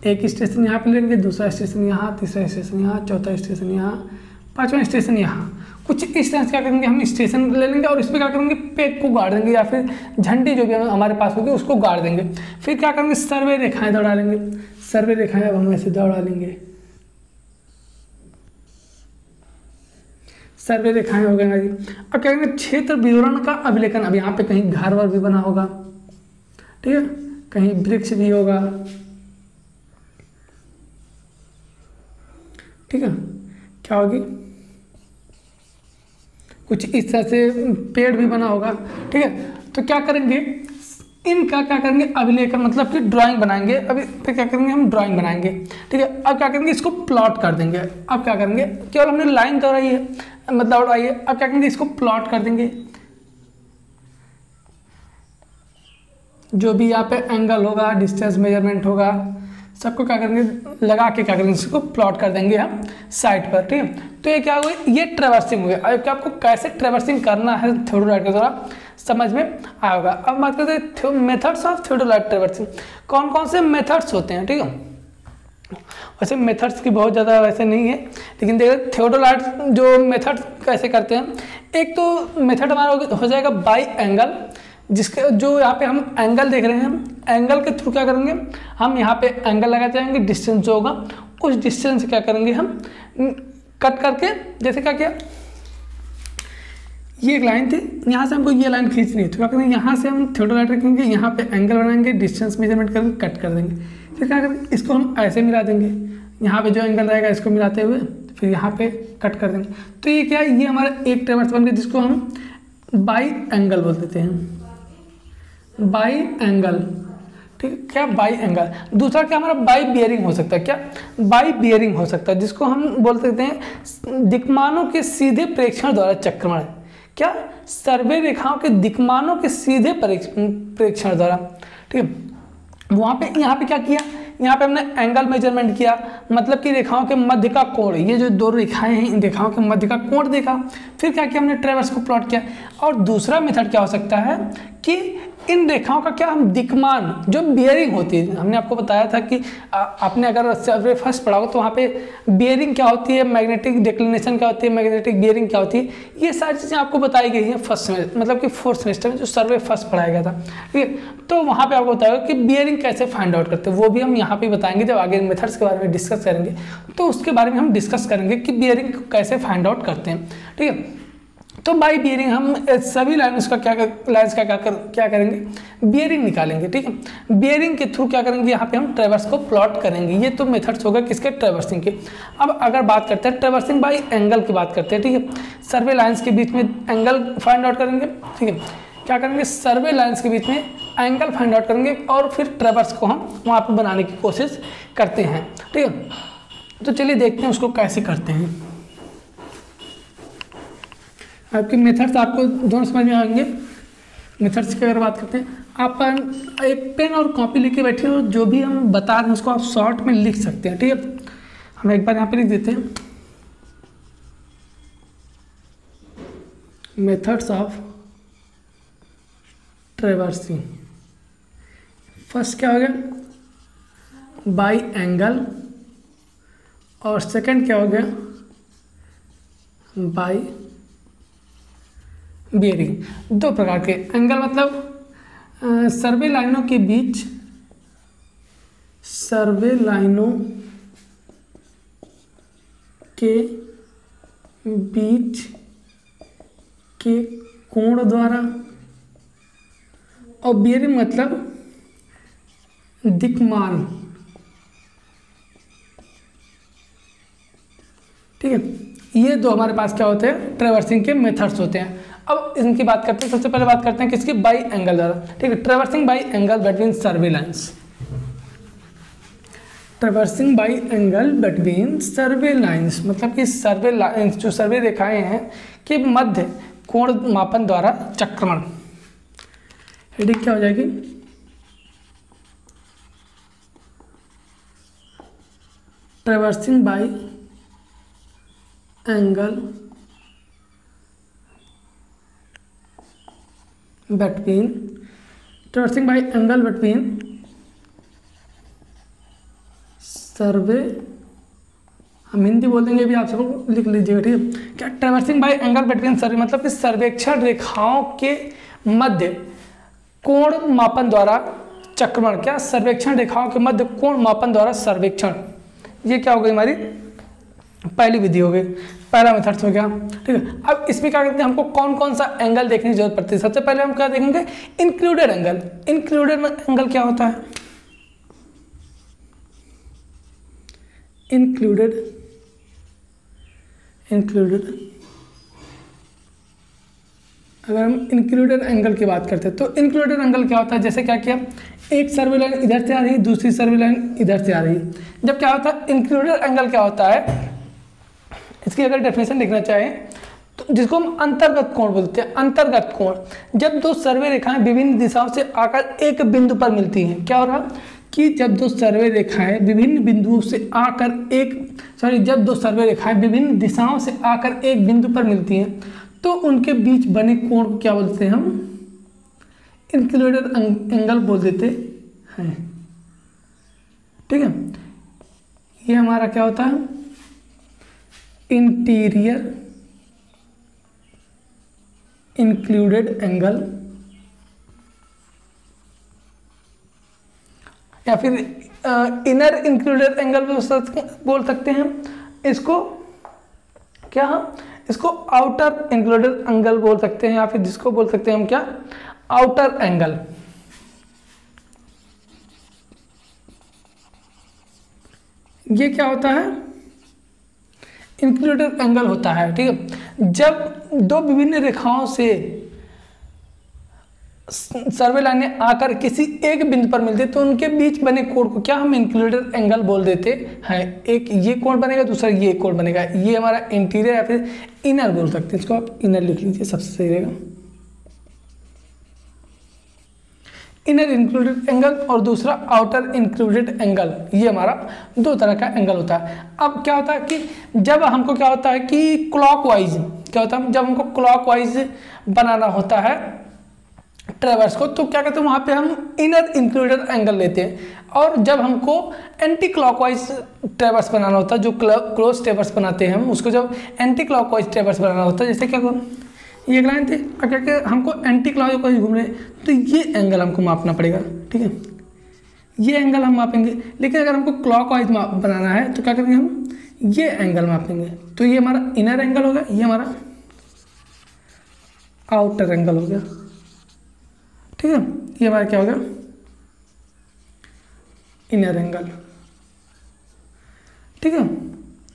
एक स्टेशन यहाँ पे लेंगे, दूसरा स्टेशन यहाँ, तीसरा स्टेशन यहाँ, चौथा स्टेशन यहाँ, पाँचवा स्टेशन यहाँ। कुछ इस तरह से क्या करेंगे, हम स्टेशन ले लेंगे और इसमें क्या करेंगे, पेग को गाड़ देंगे या फिर झंडी जो भी हमारे पास होगी उसको गाड़ देंगे। फिर क्या करेंगे, सर्वे रेखाएं दौड़ा लेंगे। सर्वे रेखाएं अब हम ऐसे दौड़ा लेंगे, सर्वे रेखाएं हो गए जी। अब क्या करेंगे, क्षेत्र विवरण का अभिलेखन। अब यहाँ पे कहीं घर वर भी बना होगा, ठीक है, कहीं वृक्ष भी होगा, ठीक है, क्या होगी, कुछ इस तरह से पेड़ भी बना होगा। ठीक है, तो क्या करेंगे, इनका क्या करेंगे, अभिलेखन मतलब कि ड्राइंग बनाएंगे। अभी फिर क्या करेंगे, हम ड्राइंग बनाएंगे। ठीक है, अब क्या करेंगे, इसको प्लॉट कर देंगे। अब क्या करेंगे, केवल हमने लाइन दौड़ाई है, मतलब दौड़ाई है, अब क्या करेंगे, इसको प्लॉट कर देंगे। जो भी यहाँ पे एंगल होगा, डिस्टेंस मेजरमेंट होगा, सबको क्या करेंगे, लगा के क्या करेंगे, इसको प्लॉट कर देंगे हम साइट पर। ठीक है, तो ये क्या हुआ, ये ट्रेवर्सिंग हो गया। अब क्या आपको कैसे ट्रेवर्सिंग करना है थियोडोलाइट के द्वारा समझ में आया होगा। अब बात करते हैं मेथड्स ऑफ थियोडोलाइट ट्रेवर्सिंग, कौन कौन से मेथड्स होते हैं। ठीक है, वैसे मेथड्स की बहुत ज़्यादा वैसे नहीं है, लेकिन देखिए थियोडोलाइट जो मेथड कैसे करते हैं। एक तो मेथड हमारा हो जाएगा बाई एंगल, जिसके जो यहाँ पे हम एंगल देख रहे हैं, हम एंगल के थ्रू क्या करेंगे, हम यहाँ पे एंगल लगाते जाएंगे, डिस्टेंस जो होगा उस डिस्टेंस से क्या करेंगे, हम कट करके, जैसे क्या किया, ये एक लाइन थी, यहाँ से हमको ये लाइन खींचनी है, तो क्या करेंगे, यहाँ से हम थियोडोलाइट रखेंगे, यहाँ पे एंगल बनाएंगे, डिस्टेंस मेजरमेंट करके कट कर देंगे। फिर क्या करेंगे, इसको हम ऐसे मिला देंगे, यहाँ पे जो एंगल रहेगा इसको मिलाते हुए फिर यहाँ पे कट कर देंगे। तो ये क्या है, ये हमारा एक ट्रेवर्स बन गया, जिसको हम बाई एंगल बोल देते हैं, बाई एंगल। ठीक है, क्या बाई एंगल। दूसरा क्या हमारा बाई बियरिंग हो सकता है, क्या बाई बियरिंग हो सकता है, जिसको हम बोल सकते हैं दिक्मानों के सीधे प्रेक्षण द्वारा चक्रमण। क्या, सर्वे रेखाओं के दिक्मानों के सीधे प्रेक्षण द्वारा। ठीक है, वहाँ पे यहाँ पे क्या किया, यहाँ पे हमने एंगल मेजरमेंट किया, मतलब कि रेखाओं के मध्य का कोण, ये जो दो रेखाएं हैं इन रेखाओं के मध्य का कोण देखा। फिर क्या किया, हमने ट्रेवर्स को प्लॉट किया। और दूसरा मेथड क्या हो सकता है कि इन रेखाओं का क्या हम दिक्मान जो बियरिंग होती है, हमने आपको बताया था कि आपने अगर सर्वे फर्स्ट पढ़ा हो तो वहाँ पे बियरिंग क्या होती है, मैग्नेटिक डिक्लिनेशन क्या होती है, मैग्नेटिक बियरिंग क्या होती है, ये सारी चीज़ें आपको बताई गई हैं फर्स्ट सेमेस्टर मतलब कि फोर्थ सेमेस्टर में जो सर्वे फर्स्ट पढ़ाया गया था। ठीक है, तो वहाँ पे आपको बताया कि बियरिंग कैसे फाइंड आउट करते हैं, वो भी हम यहाँ पे बताएंगे जब आगे मेथड्स के बारे में डिस्कस करेंगे, तो उसके बारे में हम डिस्कस करेंगे कि बियरिंग कैसे फाइंड आउट करते हैं। ठीक है, तो बाई बियरिंग हम सभी लाइन्स का क्या करेंगे, बियरिंग निकालेंगे। ठीक है, बियरिंग के थ्रू क्या करेंगे, यहाँ पे हम ट्रेवर्स को प्लॉट करेंगे। ये तो मेथड्स होगा किसके, ट्रेवर्सिंग के। अब अगर बात करते हैं ट्रेवर्सिंग बाई एंगल की बात करते हैं। ठीक है, सर्वे लाइन्स के बीच में एंगल फाइंड आउट करेंगे। ठीक है, क्या करेंगे, सर्वे लाइन्स के बीच में एंगल फाइंड आउट करेंगे और फिर ट्रेवर्स को हम वहाँ पर बनाने की कोशिश करते हैं। ठीक है, तो चलिए देखते हैं उसको कैसे करते हैं। आपके मेथड्स आपको दोनों समझ में आएंगे। मेथड्स की अगर बात करते हैं, आप एक पेन और कॉपी लेके बैठे हो, जो भी हम बता रहे हैं उसको आप शॉर्ट में लिख सकते हैं। ठीक है, हम एक बार यहाँ पे लिख देते हैं, मेथड्स ऑफ ट्रेवर्सिंग। फर्स्ट क्या हो गया, बाई एंगल, और सेकंड क्या हो गया, बाई बियरिंग। दो प्रकार के एंगल मतलब सर्वे लाइनों के बीच, सर्वे लाइनों के बीच के कोण द्वारा, और बियरिंग मतलब दिक्मान। ठीक है, ये दो हमारे पास क्या होते हैं, ट्रेवर्सिंग के मेथड्स होते हैं। अब इनकी बात करते हैं, सबसे पहले बात करते हैं किसकी, बाई एंगल द्वारा। ठीक है, traversing by angle between survey lines, traversing by angle between survey lines मतलब कि सर्वे लाइन्स जो सर्वे रेखाएं हैं के मध्य कोण मापन द्वारा चक्रमण। हेडिंग क्या हो जाएगी, traversing by angle between, traversing by angle between survey, हम हिंदी बोल देंगे भी, आप सबको लिख लीजिएगा। ठीक है, क्या ट्रेवर्सिंग बाई एंगल बिटवीन सर्वे मतलब कि सर्वेक्षण रेखाओं के मध्य कोण मापन द्वारा चक्रमण। क्या, सर्वेक्षण रेखाओं के मध्य कोण मापन द्वारा सर्वेक्षण, ये क्या हो गई हमारी पहली विधि हो गई, पहला मेथड्स हो गया। ठीक है, अब इसमें क्या करते हैं, हमको कौन कौन सा एंगल देखने की जरूरत पड़ती है। सबसे पहले हम क्या देखेंगे, इंक्लूडेड एंगल। इंक्लूडेड एंगल क्या होता है, इंक्लूडेड अगर हम इंक्लूडेड एंगल की बात करते हैं तो इंक्लूडेड एंगल क्या होता है, जैसे क्या किया, एक सर्वे लाइन इधर से आ रही है, दूसरी सर्वे लाइन इधर से आ रही है। जब क्या होता है, इंक्लूडेड एंगल क्या होता है, इसकी अगर डेफिनेशन लिखना चाहें तो जिसको हम अंतर्गत कोण बोलते हैं। अंतर्गत कोण, जब दो सर्वे रेखाएं विभिन्न दिशाओं से आकर एक बिंदु पर मिलती हैं, क्या हो रहा कि जब दो सर्वे रेखाएं विभिन्न बिंदुओं से आकर जब दो सर्वे रेखाएं विभिन्न दिशाओं से आकर एक बिंदु पर मिलती हैं तो उनके बीच बने कोण को क्या बोलते हैं, हम इंक्लूडेड एंगल बोल देते हैं। ठीक है, ये हमारा क्या होता है, इंटीरियर इंक्लूडेड एंगल, या फिर इनर इंक्लूडेड एंगल बोल सकते हैं इसको। क्या, इसको आउटर इंक्लूडेड एंगल बोल सकते हैं, या फिर जिसको बोल सकते हैं हम क्या, आउटर एंगल। ये क्या होता है, इंक्लूडेड एंगल होता है। ठीक है, जब दो विभिन्न रेखाओं से सर्वे लाइनें आकर किसी एक बिंदु पर मिलते तो उनके बीच बने कोण को क्या हम इंक्लूडेड एंगल बोल देते हैं। एक ये कोण बनेगा, दूसरा ये कोण बनेगा, ये हमारा इंटीरियर या फिर इनर बोल सकते हैं, इसको आप इनर लिख लीजिए, सबसे सही रहेगा। इनर इंक्लूडेड एंगल और दूसरा आउटर इंक्लूडेड एंगल, ये हमारा दो तरह का एंगल होता है। अब क्या होता है कि जब हमको क्या होता है कि क्लॉकवाइज क्या होता है, जब हमको क्लॉकवाइज बनाना होता है ट्रेवर्स को, तो क्या कहते हैं वहाँ पे हम इनर इंक्लूडेड एंगल लेते हैं। और जब हमको एंटी क्लॉकवाइज ट्रेवर्स बनाना होता है, जो क्लोज ट्रेवर्स बनाते हैं हम, उसको जब एंटी क्लॉकवाइज ट्रेवर्स बनाना होता है, जैसे क्या ये एक लाइन थी, अब क्या क्या हमको एंटी क्लॉकवाइज घूम रहे हैं, तो ये एंगल हमको मापना पड़ेगा, ठीक है, ये एंगल हम मापेंगे। लेकिन अगर हमको क्लॉकवाइज बनाना है तो क्या करेंगे हम, ये एंगल मापेंगे। तो ये हमारा इनर एंगल हो गया, ये हमारा आउटर एंगल हो गया, ठीक है, ये हमारा क्या हो गया, इनर एंगल, ठीक है।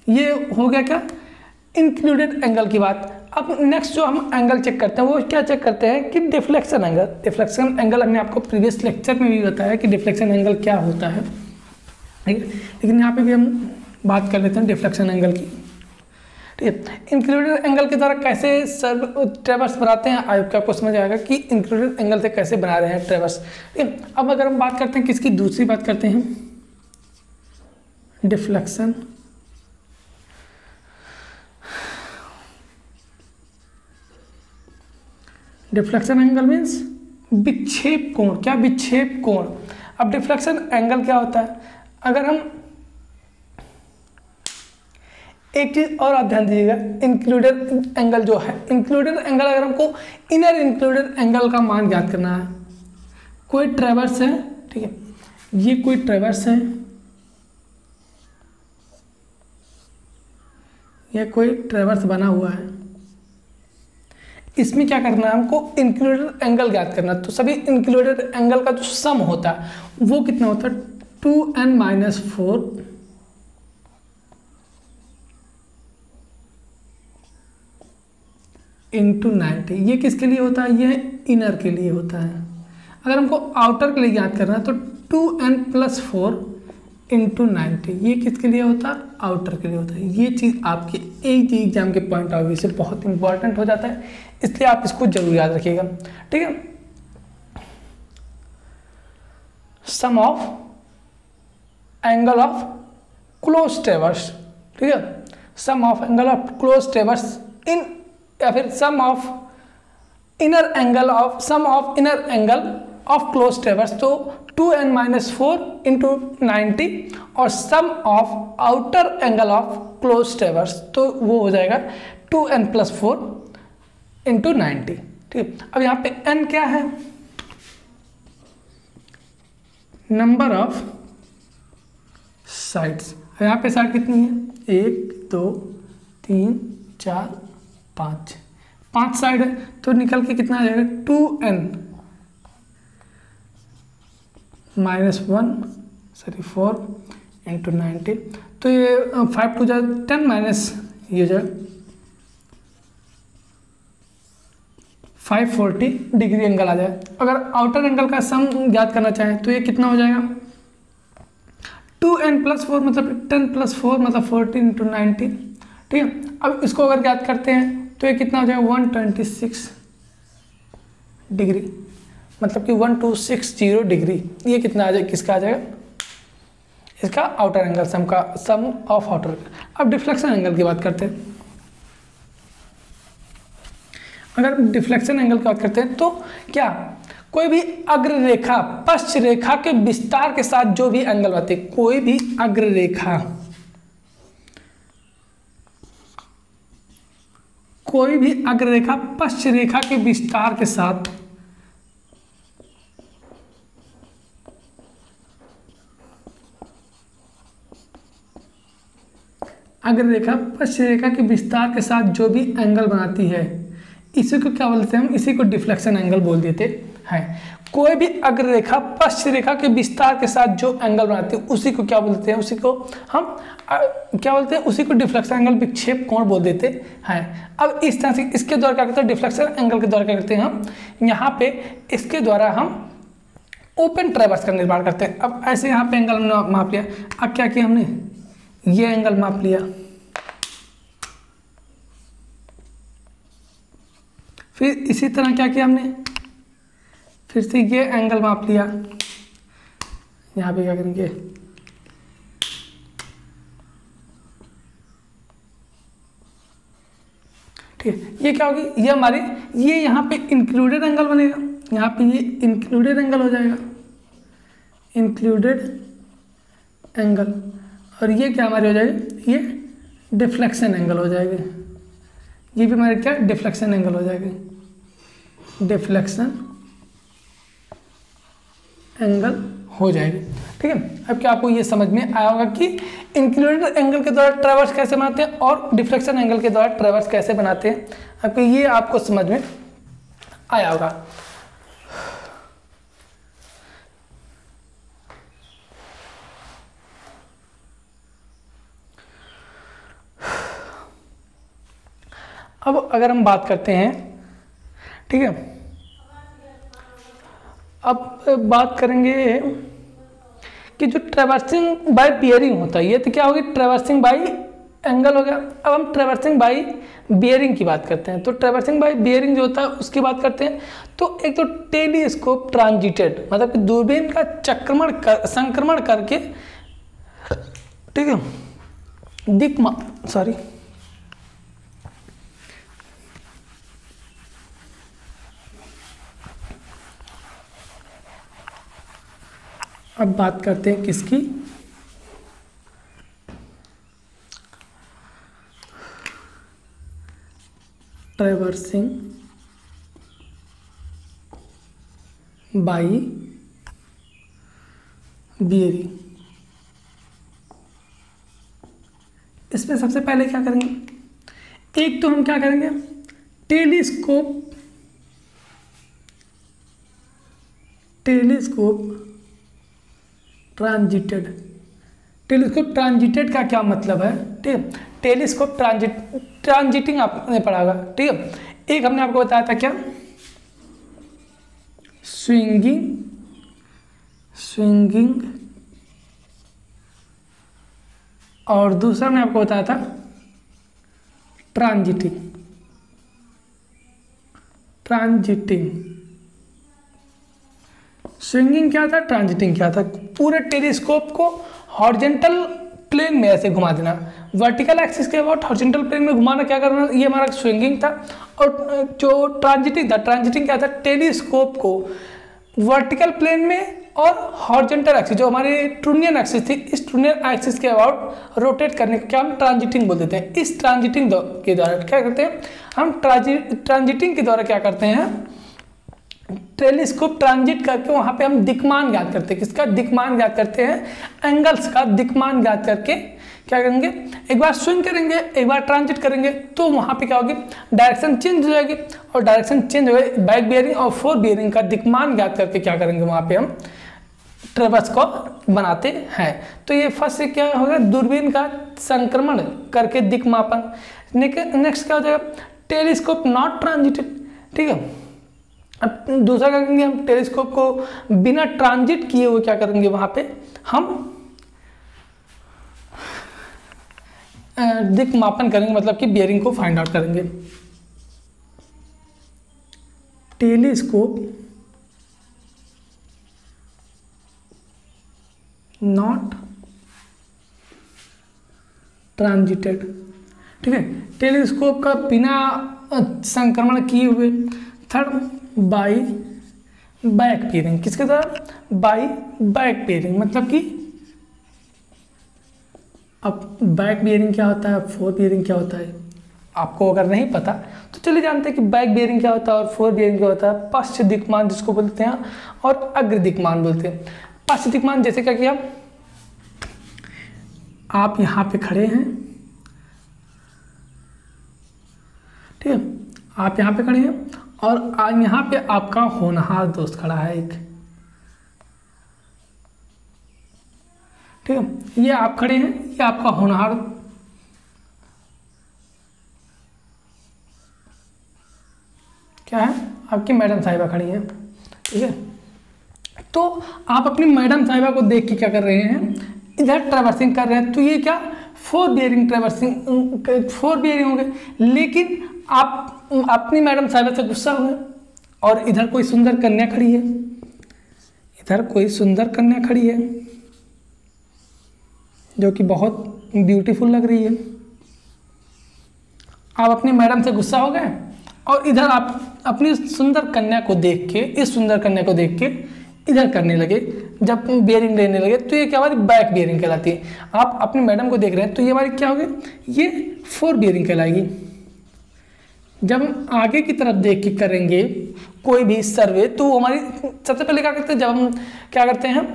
ये हो गया क्या, इंक्लूडेड एंगल की बात। अब नेक्स्ट जो हम एंगल चेक करते हैं वो क्या चेक करते हैं कि डिफ्लेक्शन एंगल। डिफ्लेक्शन एंगल हमने आपको प्रीवियस लेक्चर में भी बताया कि डिफ्लेक्शन एंगल क्या होता है, ठीक है, लेकिन यहाँ पे भी हम बात कर लेते हैं डिफ्लेक्शन एंगल की, ठीक है। इंक्लूडेड एंगल के द्वारा कैसे ट्रेवर्स बनाते हैं, आपको आपको समझ आएगा कि इंक्लूडेड एंगल से कैसे बना रहे हैं ट्रेवर्स, ठीक है। अब अगर हम बात करते हैं किसकी, दूसरी बात करते हैं डिफ्लेक्शन, डिफ्लेक्शन एंगल मीन्स विक्षेप कोण, क्या विक्षेप कोण। अब डिफ्लेक्शन एंगल क्या होता है, अगर हम एक चीज और आप ध्यान दीजिएगा, इंक्लूडेड एंगल जो है, इंक्लूडेड एंगल अगर हमको इनर इंक्लूडेड एंगल का मान ज्ञात करना है, कोई ट्रेवर्स है, ठीक है, ये कोई ट्रेवर्स है, ये कोई ट्रेवर्स बना हुआ है, इसमें क्या करना है हमको इंक्लूडेड एंगल ज्ञात करना। तो सभी इंक्लूडेड एंगल का जो सम होता है वो कितना होता है, 2n-4 इंटू 90। ये किसके लिए होता है, ये इनर के लिए होता है। अगर हमको आउटर के लिए ज्ञात करना है तो 2n+4 इंटू 90, ये किसके लिए होता है, आउटर के लिए होता है। ये चीज़ आपके एक एग्जाम के पॉइंट ऑफ व्यू से बहुत इंपॉर्टेंट हो जाता है, इसलिए आप इसको जरूर याद रखिएगा, ठीक है। Sum of angle of close traverse, ठीक है, sum of angle of close traverse in, या फिर sum of inner angle of, sum of inner angle of close traverse, तो 2n-4 इंटू 90, और sum of outer angle of close traverse, तो वो हो जाएगा 2n+4 इंटू 90, ठीक है। अब यहाँ पे n क्या है, नंबर ऑफ साइड्स। यहाँ पे साइड कितनी है, 1 2 3 4 5, 5 साइड है, तो निकल के कितना आ जाएगा, 2n-1 4 इंटू 90, तो ये 5 2 जा 10 माइनस ये जो 540 डिग्री एंगल आ जाए। अगर आउटर एंगल का सम ज्ञात करना चाहें तो ये कितना हो जाएगा, 2n+4 मतलब 10+4 मतलब 40 इंटू 90, ठीक है। अब इसको अगर ज्ञात करते हैं तो ये कितना हो जाएगा, 126 डिग्री, मतलब कि 1260 डिग्री। ये कितना आ जाएगा, किसका आ जाएगा, इसका आउटर एंगल, सम का, सम ऑफ आउटर। अब डिफ्लेक्शन एंगल की बात करते हैं। अगर डिफ्लेक्शन एंगल की बात करते हैं तो क्या, कोई भी अग्र रेखा पश्च रेखा के विस्तार के साथ जो भी एंगल बनते, कोई भी अग्र रेखा, कोई भी अग्र रेखा पश्च रेखा के विस्तार के साथ अग्र रेखा पश्च रेखा के विस्तार के साथ जो भी एंगल बनाती है, इसी को क्या बोलते हैं हम, इसी को डिफ्लेक्शन एंगल बोल देते हैं। कोई भी अग्र रेखा पश्च रेखा के विस्तार के साथ जो एंगल बनाती है उसी को क्या बोलते हैं, उसी को हम क्या बोलते हैं, उसी को डिफ्लेक्शन एंगल, विक्षेप कोण बोल देते हैं। अब इस तरह से इसके द्वारा क्या करते हैं, डिफ्लेक्शन एंगल के द्वारा क्या करते हैं हम, यहाँ पे इसके द्वारा हम ओपन ट्रेवर्स का निर्माण करते हैं। अब ऐसे यहाँ पे एंगल हमने माप लिया, अब क्या किया हमने, ये एंगल माप लिया, फिर इसी तरह क्या किया हमने, फिर से ये एंगल माप लिया, यहाँ पे क्या करेंगे, ठीक है, ये क्या होगी, ये हमारी, ये यहाँ पे इंक्लूडेड एंगल बनेगा, यहाँ पे ये इंक्लूडेड एंगल हो जाएगा, इंक्लूडेड एंगल, और ये क्या हमारे हो जाएगी, ये डिफ्लेक्शन एंगल हो जाएगी, ये भी हमारे क्या डिफ्लेक्शन एंगल हो जाएगी, डिफ्लेक्शन एंगल हो जाएगी। ठीक है, अब क्या आपको ये समझ में आया होगा कि इंक्लूडेड एंगल के द्वारा ट्रैवर्स कैसे बनाते हैं और डिफ्लेक्शन एंगल के द्वारा ट्रैवर्स कैसे बनाते हैं, आपको ये आपको समझ में आया होगा। अब अगर हम बात करते हैं, ठीक है, अब बात करेंगे कि जो ट्रैवर्सिंग बाय बियरिंग होता है, ये तो क्या होगी, ट्रैवर्सिंग बाय एंगल हो गया। अब हम ट्रैवर्सिंग बाय बियरिंग की बात करते हैं, तो ट्रैवर्सिंग बाय बियरिंग जो होता है उसकी बात करते हैं। तो एक तो टेलीस्कोप ट्रांजिटेड, मतलब कि दूरबीन का संक्रमण करके, ठीक है, अब बात करते हैं किसकी, ट्रैवर्सिंग बाय बियरिंग। इसमें सबसे पहले क्या करेंगे, एक तो हम क्या करेंगे, टेलीस्कोप ट्रांजिटेड। टेलीस्कोप ट्रांजिटेड का क्या मतलब है, ठीक है, टेलीस्कोप ट्रांजिटिंग आपने पढ़ा होगा, ठीक है। एक हमने आपको बताया था क्या, स्विंगिंग, और दूसरा मैंने आपको बताया था ट्रांजिटिंग। स्विंगिंग क्या था, ट्रांजिटिंग क्या था, पूरे टेलीस्कोप को हॉरिजॉन्टल प्लेन में ऐसे घुमा देना, वर्टिकल एक्सिस के अबाउट हॉरिजॉन्टल प्लेन में घुमाना, क्या करना, ये हमारा स्विंगिंग था। और जो ट्रांजिटिंग क्या था, टेलीस्कोप को वर्टिकल प्लेन में और हॉरिजॉन्टल एक्सिस, जो हमारी ट्रूनियन एक्सिस थी, इस ट्रूनियन एक्सिस के अबाउट रोटेट करने को क्या हम ट्रांजिटिंग बोल देते हैं। इस ट्रांजिटिंग के द्वारा क्या करते हैं हम, ट्रांजिटिंग के द्वारा क्या करते हैं, टेलीस्कोप ट्रांजिट करके वहां पे हम दिक्मान ज्ञात करते हैं। किसका दिक्मान ज्ञात करते हैं, एंगल्स का दिक्मान ज्ञात करके क्या करेंगे, एक बार स्विंग करेंगे, एक बार ट्रांजिट करेंगे, तो वहां पे क्या होगी, डायरेक्शन चेंज हो जाएगी, और डायरेक्शन चेंज हो गई, बैक बियरिंग और फोर बियरिंग का दिक्मान ज्ञात करके क्या करेंगे, वहां पे हम ट्रैवर्स को बनाते हैं। तो ये फर्स्ट से क्या होगा, दूरबीन का संक्रमण करके दिक्मापन। नेक्स्ट क्या हो जाएगा, टेलीस्कोप नॉट ट्रांजिटेड, ठीक है। अब दूसरा क्या करेंगे, हम टेलीस्कोप को बिना ट्रांजिट किए हुए क्या करेंगे, वहां पे हम दिक्मापन करेंगे, मतलब कि बियरिंग को फाइंड आउट करेंगे। टेलीस्कोप नॉट ट्रांजिटेड, ठीक है, टेलीस्कोप का बिना संक्रमण किए हुए। थर्ड, बाय बैक बियरिंग, किसके द्वारा, बाय बैक बियरिंग, मतलब कि अब बैक बियरिंग क्या होता है, फोर बियरिंग क्या होता है, आपको अगर नहीं पता तो चलिए जानते हैं कि बैक बियरिंग क्या होता है और फोर बियरिंग क्या होता है। पश्च दिक्मान जिसको बोलते हैं और अग्र दिक्मान बोलते हैं। पश्च दिक्मान जैसे क्या किया, आप यहाँ पे खड़े हैं, ठीक है, आप यहाँ पे खड़े हैं और यहाँ पे आपका होनहार दोस्त खड़ा है एक, ठीक है, ये आप खड़े हैं, ये आपका होनहार क्या है, आपकी मैडम साहिबा खड़ी है, ठीक है। तो आप अपनी मैडम साहिबा को देख के क्या कर रहे हैं, इधर ट्रैवर्सिंग कर रहे हैं, तो ये क्या four bearing traversing, four bearing हो गए। लेकिन आप अपनी मैडम साहिबा से गुस्सा हुए और इधर कोई सुंदर कन्या खड़ी है, इधर कोई सुंदर कन्या खड़ी है जो कि बहुत ब्यूटीफुल लग रही है। आप अपनी मैडम से गुस्सा हो गए और इधर आप अपनी सुंदर कन्या को देख के, इस सुंदर कन्या को देख के इधर करने लगे, जब बियरिंग लेने लगे, तो ये क्या हमारी बैक बियरिंग कहलाती है। आप अपने मैडम को देख रहे हैं तो ये हमारी क्या होगी, ये फोर बियरिंग कहलाएगी। जब हम आगे की तरफ देख के करेंगे कोई भी सर्वे तो वो हमारी सबसे पहले क्या करते हैं, जब हम क्या करते हैं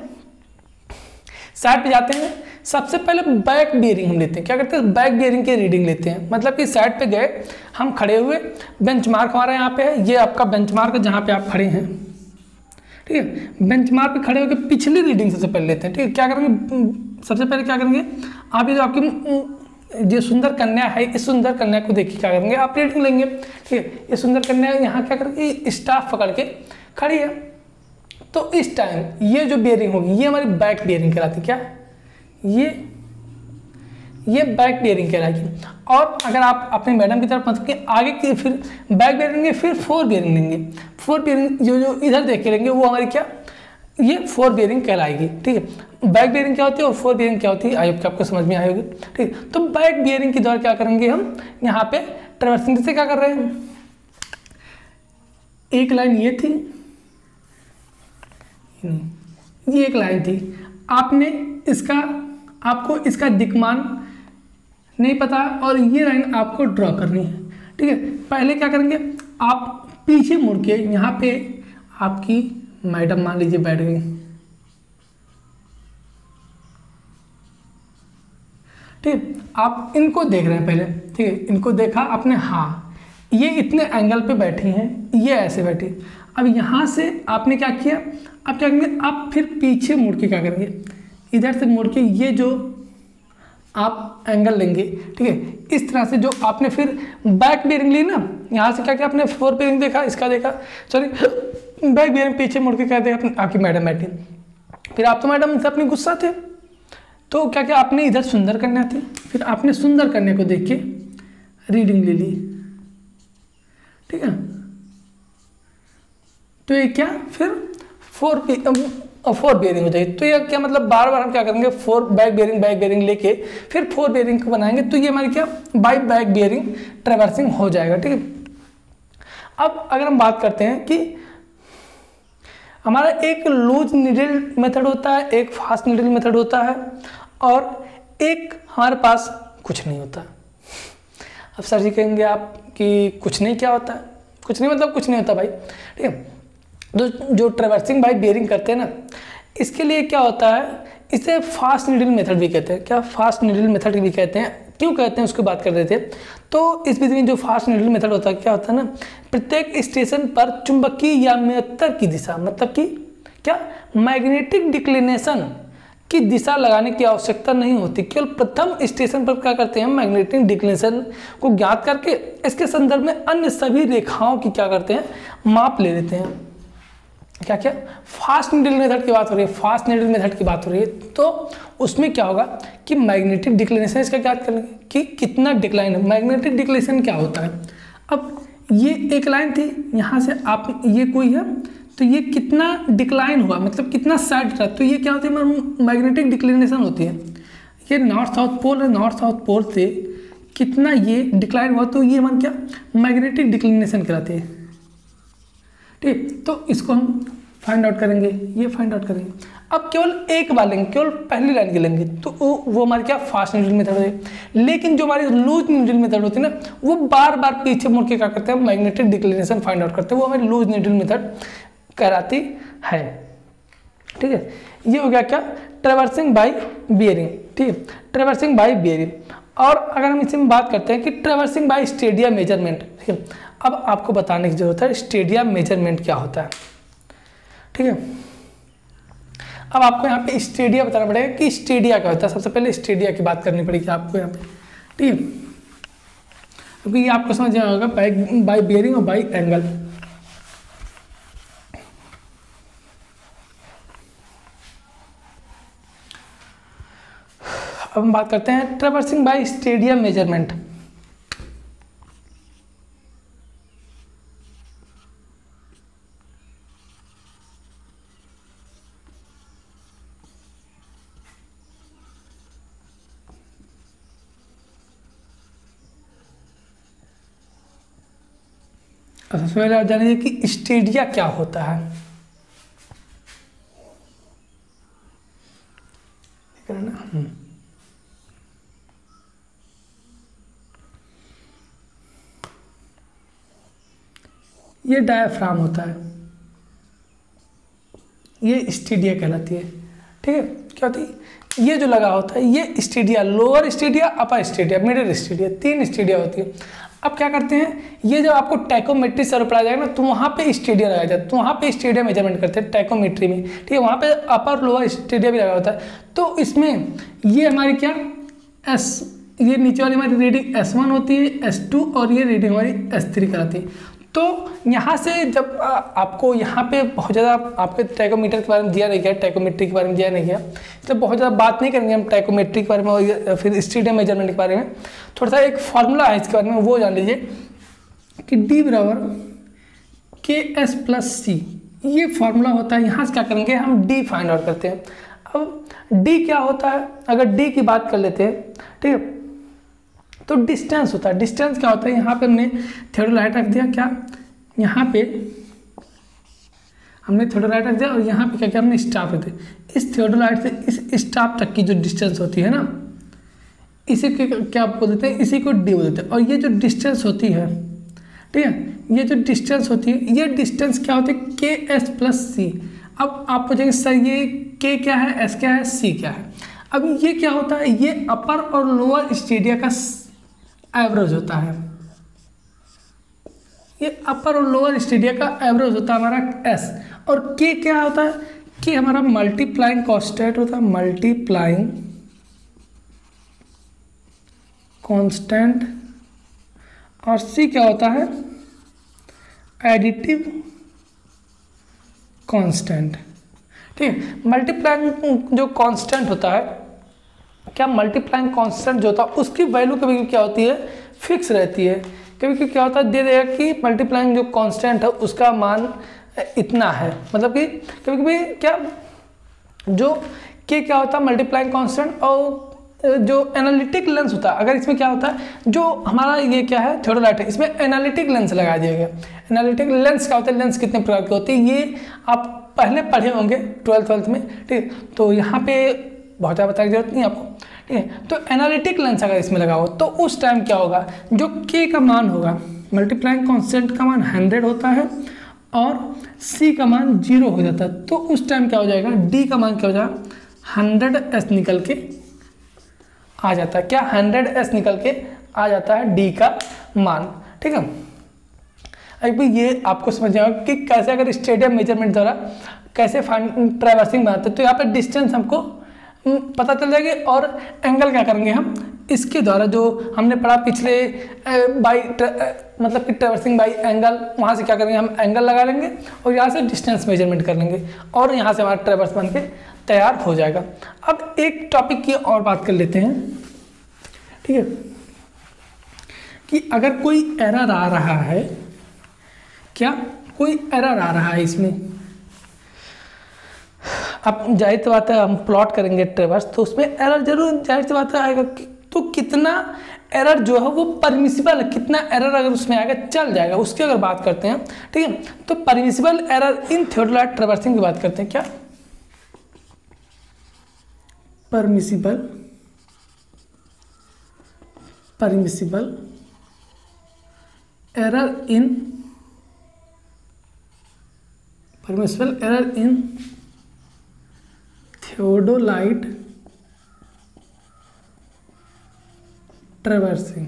साइड पे जाते हैं, सबसे पहले बैक बियरिंग हम लेते हैं। क्या करते हैं, बैक बियरिंग की रीडिंग लेते हैं। मतलब कि साइड पे गए, हम खड़े हुए, बेंचमार्क हमारा यहाँ पे है, ये आपका बेंचमार्क जहाँ पे आप खड़े हैं, ठीक है। बेंचमार्क पे खड़े होकर पिछली रीडिंग सबसे पहले लेते हैं, ठीक है। क्या करेंगे, सबसे पहले क्या करेंगे, आप ये जो आपकी जो सुंदर कन्या है, इस सुंदर कन्या को देखिए क्या करेंगे, आप रीडिंग लेंगे, ठीक है। ये सुंदर कन्या यहाँ क्या करेंगे, स्टाफ पकड़ के खड़ी है, तो इस टाइम ये जो बियरिंग होगी ये हमारी बैक बियरिंग कहलाती है। क्या ये बैक बियरिंग कहलाएगी। और अगर आप अपने मैडम की तरफ मतलब कि आगे की फिर बैक बियरिंग लेंगे, फिर फोर बियरिंग लेंगे। फोर बियरिंग जो इधर देख के लेंगे वो हमारी क्या, ये फोर बियरिंग कहलाएगी, ठीक है। बैक बियरिंग क्या होती है और फोर बियरिंग क्या होती है, आई होप कि आपको समझ में आएगी, ठीक है। तो बैक बियरिंग के दौरान क्या करेंगे हम, यहाँ पे ट्रैवर्सिंग से क्या कर रहे हैं, एक लाइन ये थी, ये एक लाइन थी, आपने इसका, आपको इसका दिक्मान नहीं पता और ये लाइन आपको ड्रॉ करनी है, ठीक है। पहले क्या करेंगे, आप पीछे मुड़ के, यहाँ पे आपकी मैडम मान लीजिए बैठ गई, ठीक है। आप इनको देख रहे हैं पहले, ठीक है, इनको देखा आपने, हाँ ये इतने एंगल पे बैठी हैं, ये ऐसे बैठी। अब यहाँ से आपने क्या किया, अब क्या करेंगे, आप फिर पीछे मुड़ के क्या करेंगे, इधर से मुड़ के ये जो आप एंगल लेंगे, ठीक है। इस तरह से जो आपने फिर बैक बियरिंग ली ना, यहाँ से क्या किया आपने, फोर बियरिंग देखा, इसका देखा, सॉरी बैक बियरिंग, पीछे मुड़ के क्या देखा, आपकी मैडम बैठी। फिर आप तो मैडम से अपनी गुस्सा थे, तो क्या क्या आपने इधर सुंदर कन्या थी, फिर आपने सुंदर कन्या को देख के रीडिंग ले ली, ठीक है। तो ये क्या, फिर फोर बियरिंग हो जाएगी। तो ये क्या मतलब, बार बार हम क्या करेंगे, बैक बियरिंग लेके फिर फोर बियरिंग को बनाएंगे, तो ये हमारी क्या, बाई बैक बियरिंग ट्रैवर्सिंग हो जाएगा, ठीक है। अब अगर हम बात करते हैं कि हमारा एक लूज नीडल मेथड होता है, एक फास्ट नीडल मेथड होता है, और एक हमारे पास कुछ नहीं होता। अब सर जी कहेंगे आप कि कुछ नहीं क्या होता है, कुछ नहीं मतलब कुछ नहीं होता भाई, ठीक है। जो ट्रैवर्सिंग बाई बियरिंग करते हैं ना, इसके लिए क्या होता है, इसे फास्ट नीडल मेथड भी कहते हैं। क्या, फास्ट नीडल मेथड भी कहते हैं। क्यों कहते हैं उसकी बात कर रहे थे। तो इस विधि में जो फास्ट नीडल मेथड होता है, क्या होता है ना, प्रत्येक स्टेशन पर चुंबकीय याम्यतर की दिशा, मतलब कि क्या, मैग्नेटिक डिक्लिनेशन की दिशा लगाने की आवश्यकता नहीं होती। केवल प्रथम स्टेशन पर क्या करते हैं, मैग्नेटिक डिक्लिनेशन को ज्ञात करके इसके संदर्भ में अन्य सभी रेखाओं की क्या करते हैं, माप ले लेते हैं। क्या क्या, फास्ट नीडल मेथड की बात हो रही है, फास्ट नीडल मेथड की बात हो रही है, तो उसमें क्या होगा कि मैग्नेटिक डिक्लिनेशन इसका ज्ञात करेंगे कि कितना डिक्लाइन है। मैग्नेटिक डिक्लिनेशन क्या होता है, अब ये एक लाइन थी, यहाँ से आप ये कोई है, तो ये कितना डिक्लाइन हुआ, मतलब कितना साइड रहा, तो ये क्या होती है, मैग्नेटिक डिक्लिनेशन होती है। ये नॉर्थ साउथ पोल है, नॉर्थ साउथ पोल से कितना ये डिक्लाइन हुआ, तो ये मन क्या, मैग्नेटिक डिक्लिनेशन कहलाते हैं, ठीक। तो इसको हम फाइंड आउट करेंगे, ये फाइंड आउट करेंगे। अब केवल एक बार लेंगे, केवल पहली लाइन के लेंगे, तो वो हमारी क्या, फास्ट नीडल मेथड है। लेकिन जो हमारी लूज नीडल मेथड होती है ना, वो बार बार पीछे मुड़ के क्या करते हैं, मैग्नेटिक डिक्लिनेशन फाइंड आउट करते हैं, वो हमारी लूज नीडल मेथड कहलाती है, ठीक है। ये हो गया क्या, ट्रैवर्सिंग बाई बियरिंग, ठीक है, ट्रैवर्सिंग बाई बियरिंग। और अगर हम इसी में बात करते हैं कि ट्रैवर्सिंग बाई स्टेडिया मेजरमेंट, ठीक है। अब आपको बताने की जरूरत है स्टेडिया मेजरमेंट क्या होता है, ठीक है। अब आपको यहाँ पे स्टेडिया बताना पड़ेगा कि स्टेडिया क्या होता है। सबसे पहले स्टेडिया की बात करनी पड़ेगी आपको यहाँ पे, ठीक है, क्योंकि ये आपको समझ में होगा बाई बियरिंग और बाई एंगल। अब हम बात करते हैं ट्रैवर्सिंग बाई स्टेडिया मेजरमेंट। सबसे पहले आप जानिए कि स्टेडिया क्या होता है। ये डायाफ्राम होता है, ये स्टेडिया कहलाती है। ठीक है, क्या होती है, ये जो लगा होता है ये स्टेडिया, लोअर स्टेडिया, अपर स्टेडिया, मिडिल स्टेडिया, 3 स्टेडिया होती है। अब क्या करते हैं, ये जब आपको टाइकोमेट्री सर पढ़ाया जाएगा ना, तो वहाँ पे स्टेडिया लगाया जाता है, तो वहाँ पे स्टेडिया मेजरमेंट करते हैं टाइकोमेट्री में। ठीक है, वहाँ पे अपर लोअर स्टेडिया भी लगा होता है। तो इसमें ये हमारी क्या ये नीचे वाली हमारी रीडिंग S1 होती है, S2, और ये रीडिंग हमारी S3 कराती है। तो यहाँ से जब आपको यहाँ पे बहुत ज़्यादा आपके टाइकोमीटर के बारे में दिया नहीं गया, टाइकोमेट्री के बारे में दिया नहीं गया, इसलिए बहुत ज़्यादा बात नहीं करेंगे हम टाइकोमेट्री के बारे में और फिर स्टेडियम मेजरमेंट के बारे में। थोड़ा सा एक फार्मूला है इसके बारे में, वो जान लीजिए कि D बराबर KS + C, ये फार्मूला होता है। यहाँ से क्या करेंगे, हम D फाइंड आउट करते हैं। अब D क्या होता है, अगर D की बात कर लेते हैं, ठीक है, तो डिस्टेंस होता है। डिस्टेंस क्या होता है, यहाँ पे हमने थियोडोलाइट रख दिया, क्या यहाँ पे हमने थियोडोलाइट रख दिया, और यहाँ पे क्या क्या हमने स्टाफ रख दिया। इस थियोडोलाइट से इस स्टाफ तक की जो डिस्टेंस होती है ना, इसी के क्या बोल देते हैं, इसी को डी बोल देते हैं। और ये जो डिस्टेंस होती है, ठीक है, ये जो डिस्टेंस होती है, ये डिस्टेंस क्या होती है, KS + C। अब आप पूछेंगे सर ये K क्या है, S क्या है, C क्या है। अब ये क्या होता है, ये अपर और लोअर स्टेडिया का एवरेज होता है। ये अपर और लोअर स्टेडिया का एवरेज होता है हमारा S। और K क्या होता है, K हमारा मल्टीप्लाइंग कांस्टेंट होता है, मल्टीप्लाइंग कांस्टेंट। और C क्या होता है, एडिटिव कांस्टेंट। ठीक है, मल्टीप्लाइंग जो कांस्टेंट होता है, क्या मल्टीप्लाइंग कांस्टेंट जो होता है उसकी वैल्यू कभी कभी क्या होती है, फिक्स रहती है। कभी कभी क्या होता है, दे देगा कि मल्टीप्लाइंग जो कांस्टेंट है उसका मान इतना है। मतलब कि कभी कभी क्या जो K क्या होता है मल्टीप्लाइंग कांस्टेंट, और जो एनालिटिक लेंस होता है, अगर इसमें क्या होता है, जो हमारा ये क्या है थियोडोलाइट है, इसमें एनालिटिक लेंस लगा दिया गया। एनालिटिक लेंस क्या होता है, लेंस कितने प्रकार के होते हैं ये आप पहले पढ़े होंगे 12th में। ठीक, तो यहाँ पे बहुत ज़्यादा बताने की जरूरत नहीं आपको। ठीक है, तो एनालिटिक लेंस अगर इसमें लगा हो तो उस टाइम क्या होगा, जो K का मान होगा, मल्टीप्लाइंग कांस्टेंट का मान 100 होता है और C का मान 0 हो जाता है। तो उस टाइम क्या हो जाएगा, D का मान क्या हो जाएगा, 100S निकल के आ जाता है। क्या 100S निकल के आ जाता है D का मान। ठीक है, अभी ये आपको समझ आएगा कि कैसे अगर स्टेडियम मेजरमेंट द्वारा कैसे ट्रैवर्सिंग बनाते हैं। तो यहाँ पे डिस्टेंस हमको पता चल जाएगी, और एंगल क्या करेंगे हम इसके द्वारा, जो हमने पढ़ा पिछले मतलब कि ट्रैवर्सिंग बाई एंगल, वहाँ से क्या करेंगे हम एंगल लगा लेंगे और यहाँ से डिस्टेंस मेजरमेंट कर लेंगे, और यहाँ से हमारा ट्रैवर्स बन के तैयार हो जाएगा। अब एक टॉपिक की और बात कर लेते हैं। ठीक है, कि अगर कोई एरर आ रहा है, क्या कोई एरर आ रहा है इसमें, अब जाहिर सी बात है हम प्लॉट करेंगे ट्रेवर्स, तो उसमें एरर जरूर जाहिर सी बात है आएगा। तो कितना एरर जो है वो परमिसिबल है, कितना एरर अगर उसमें आएगा चल जाएगा, उसकी अगर बात करते हैं। ठीक है, तो permissible error in theodolite traversing की बात करते हैं। क्या permissible error in theodolite traversing.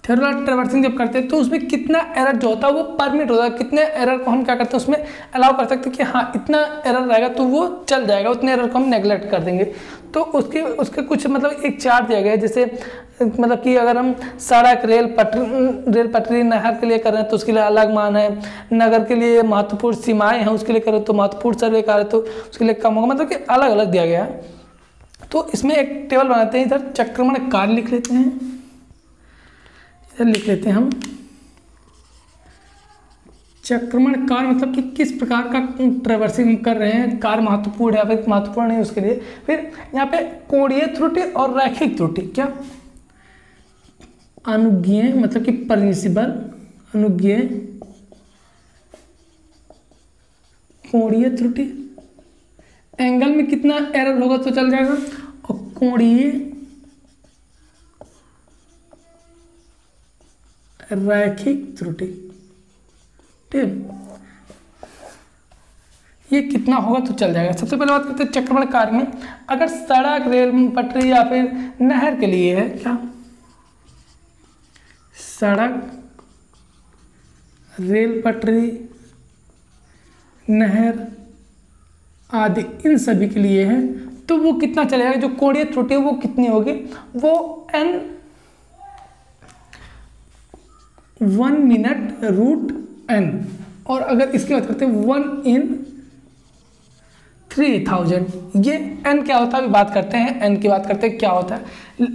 Theodolite traversing जब करते हैं तो उसमें कितना एरर जो होता है वो परमिट होता है, कितने एरर को हम क्या करते हैं उसमें अलाउ कर सकते हैं कि हाँ इतना एरर रहेगा तो वो चल जाएगा, उतने एरर को हम नेगलेक्ट कर देंगे। तो उसके कुछ मतलब एक चार्ट दिया गया है, जैसे मतलब कि अगर हम सड़क रेल पटरी नहर के लिए कर रहे हैं तो उसके लिए अलग मान है, नगर के लिए महत्वपूर्ण सीमाएं हैं उसके लिए करें तो महत्वपूर्ण सर्वे कार्य तो उसके लिए कम होगा, मतलब कि अलग अलग दिया गया है। तो इसमें एक टेबल बनाते हैं, इधर चक्रमण कार्य लिख लेते हैं, इधर लिख लेते हैं हम चक्रमण कार्य, मतलब कि किस प्रकार का ट्रैवर्सिंग कर रहे हैं, कार्य महत्वपूर्ण है या फिर महत्वपूर्ण नहीं उसके लिए। फिर यहाँ पे कोणीय त्रुटि और रैखिक त्रुटि, क्या अनुज्ञेय मतलब कि परमिसिबल, अनुज्ञेय कोणीय त्रुटि, एंगल में कितना एरर होगा तो चल जाएगा, और कोणीय रैखिक त्रुटि, ठीक, ये कितना होगा तो चल जाएगा। सबसे पहले बात करते हैं चक्रमण कार्य में। अगर सड़क, रेल पटरी या फिर नहर के लिए है, क्या सड़क, रेल पटरी, नहर आदि इन सभी के लिए है, तो वो कितना चलेगा, जो कोणीय त्रुटि है वो कितनी होगी, वो n 1 मिनट रूट n, और अगर इसकी बात करते हैं 1 in 3000, ये n क्या होता है अभी बात करते हैं, n की बात करते हैं क्या होता है।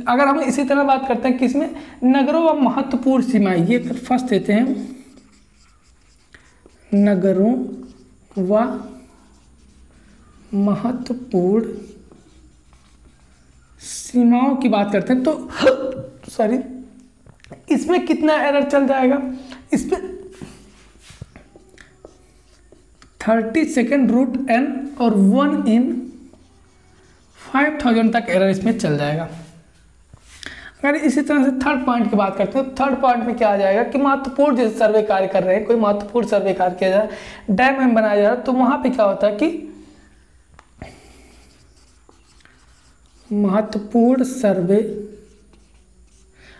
अगर हम इसी तरह बात करते हैं कि इसमें नगरों व महत्वपूर्ण सीमाएं, ये फर्स्ट देते हैं, नगरों व महत्वपूर्ण सीमाओं की बात करते हैं, तो सॉरी, इसमें कितना एरर चल जाएगा, इसमें 30 सेकेंड रूट n और 1 in 5000 तक एरर इसमें चल जाएगा। अगर इसी तरह से थर्ड पॉइंट की बात करते हैं, तो थर्ड पॉइंट में क्या आ जाएगा कि महत्वपूर्ण जैसे सर्वे कार्य कर रहे हैं, कोई महत्वपूर्ण सर्वे कार्य किया जा रहा है, डैम वैम बनाया जा रहा है, तो वहां पे क्या होता है कि महत्वपूर्ण सर्वे,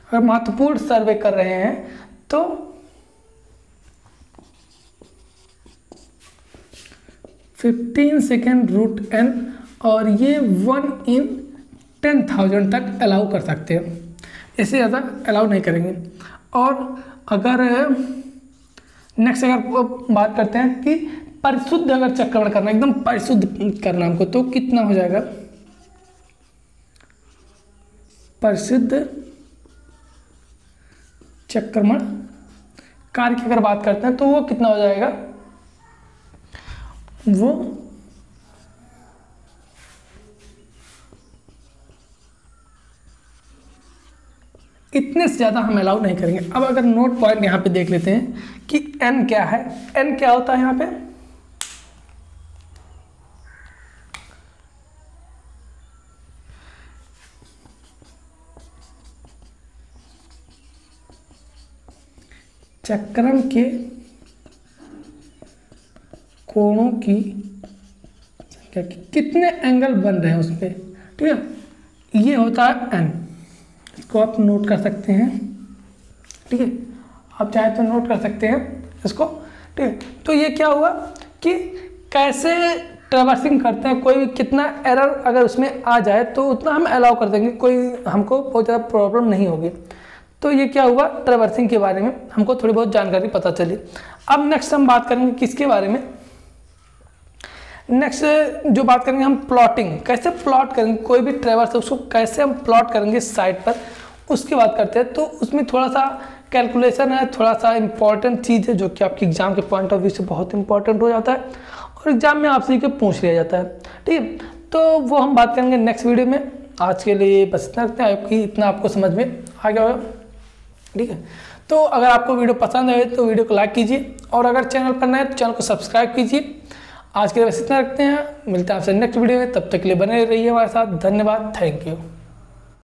अगर महत्वपूर्ण सर्वे कर रहे हैं तो 15 सेकेंड रूट n, और ये 1 in 10,000 तक अलाउ कर सकते हैं, इससे ज़्यादा अलाउ नहीं करेंगे। और अगर नेक्स्ट अगर बात करते हैं कि परिशुद्ध अगर चक्रमण करना, एकदम परिशुद्ध करना हमको, तो कितना हो जाएगा, परिशुद्ध चक्रमण कार्य की अगर बात करते हैं तो वो कितना हो जाएगा, वो इतने से ज़्यादा हम अलाउ नहीं करेंगे। अब अगर नोट पॉइंट यहाँ पे देख लेते हैं कि n क्या है, n क्या होता है यहाँ पे, चक्रण के कोणों की संख्या, कितने एंगल बन रहे हैं उस पर, ठीक है, ये होता है n, इसको आप नोट कर सकते हैं, ठीक है, आप चाहे तो नोट कर सकते हैं इसको, ठीक है। तो ये क्या हुआ कि कैसे ट्रैवर्सिंग करते हैं, कोई कितना एरर अगर उसमें आ जाए तो उतना हम अलाउ कर देंगे, कोई हमको बहुत ज़्यादा प्रॉब्लम नहीं होगी। तो ये क्या हुआ, ट्रैवर्सिंग के बारे में हमको थोड़ी बहुत जानकारी पता चली। अब नेक्स्ट हम बात करेंगे किसके बारे में, नेक्स्ट जो बात करेंगे हम प्लॉटिंग, कैसे प्लॉट करेंगे कोई भी ट्रैवर्स, उसको कैसे हम प्लॉट करेंगे साइट पर, उसकी बात करते हैं। तो उसमें थोड़ा सा कैलकुलेशन है, थोड़ा सा इंपॉर्टेंट चीज़ है जो कि आपके एग्जाम के पॉइंट ऑफ व्यू से बहुत इंपॉर्टेंट हो जाता है और एग्जाम में आपसे के पूछ लिया जाता है, ठीक है। तो वो हम बात करेंगे नेक्स्ट वीडियो में। आज के लिए बस इतना रखते हैं, आपकी इतना आपको समझ में आ गया होगा, ठीक है। तो अगर आपको वीडियो पसंद आए तो वीडियो को लाइक कीजिए, और अगर चैनल पर नए हैं तो चैनल को सब्सक्राइब कीजिए। आज के लिए बस इतना रखते हैं, मिलते हैं आपसे नेक्स्ट वीडियो में, तब तक के लिए बने रहिए हमारे साथ। धन्यवाद, थैंक यू।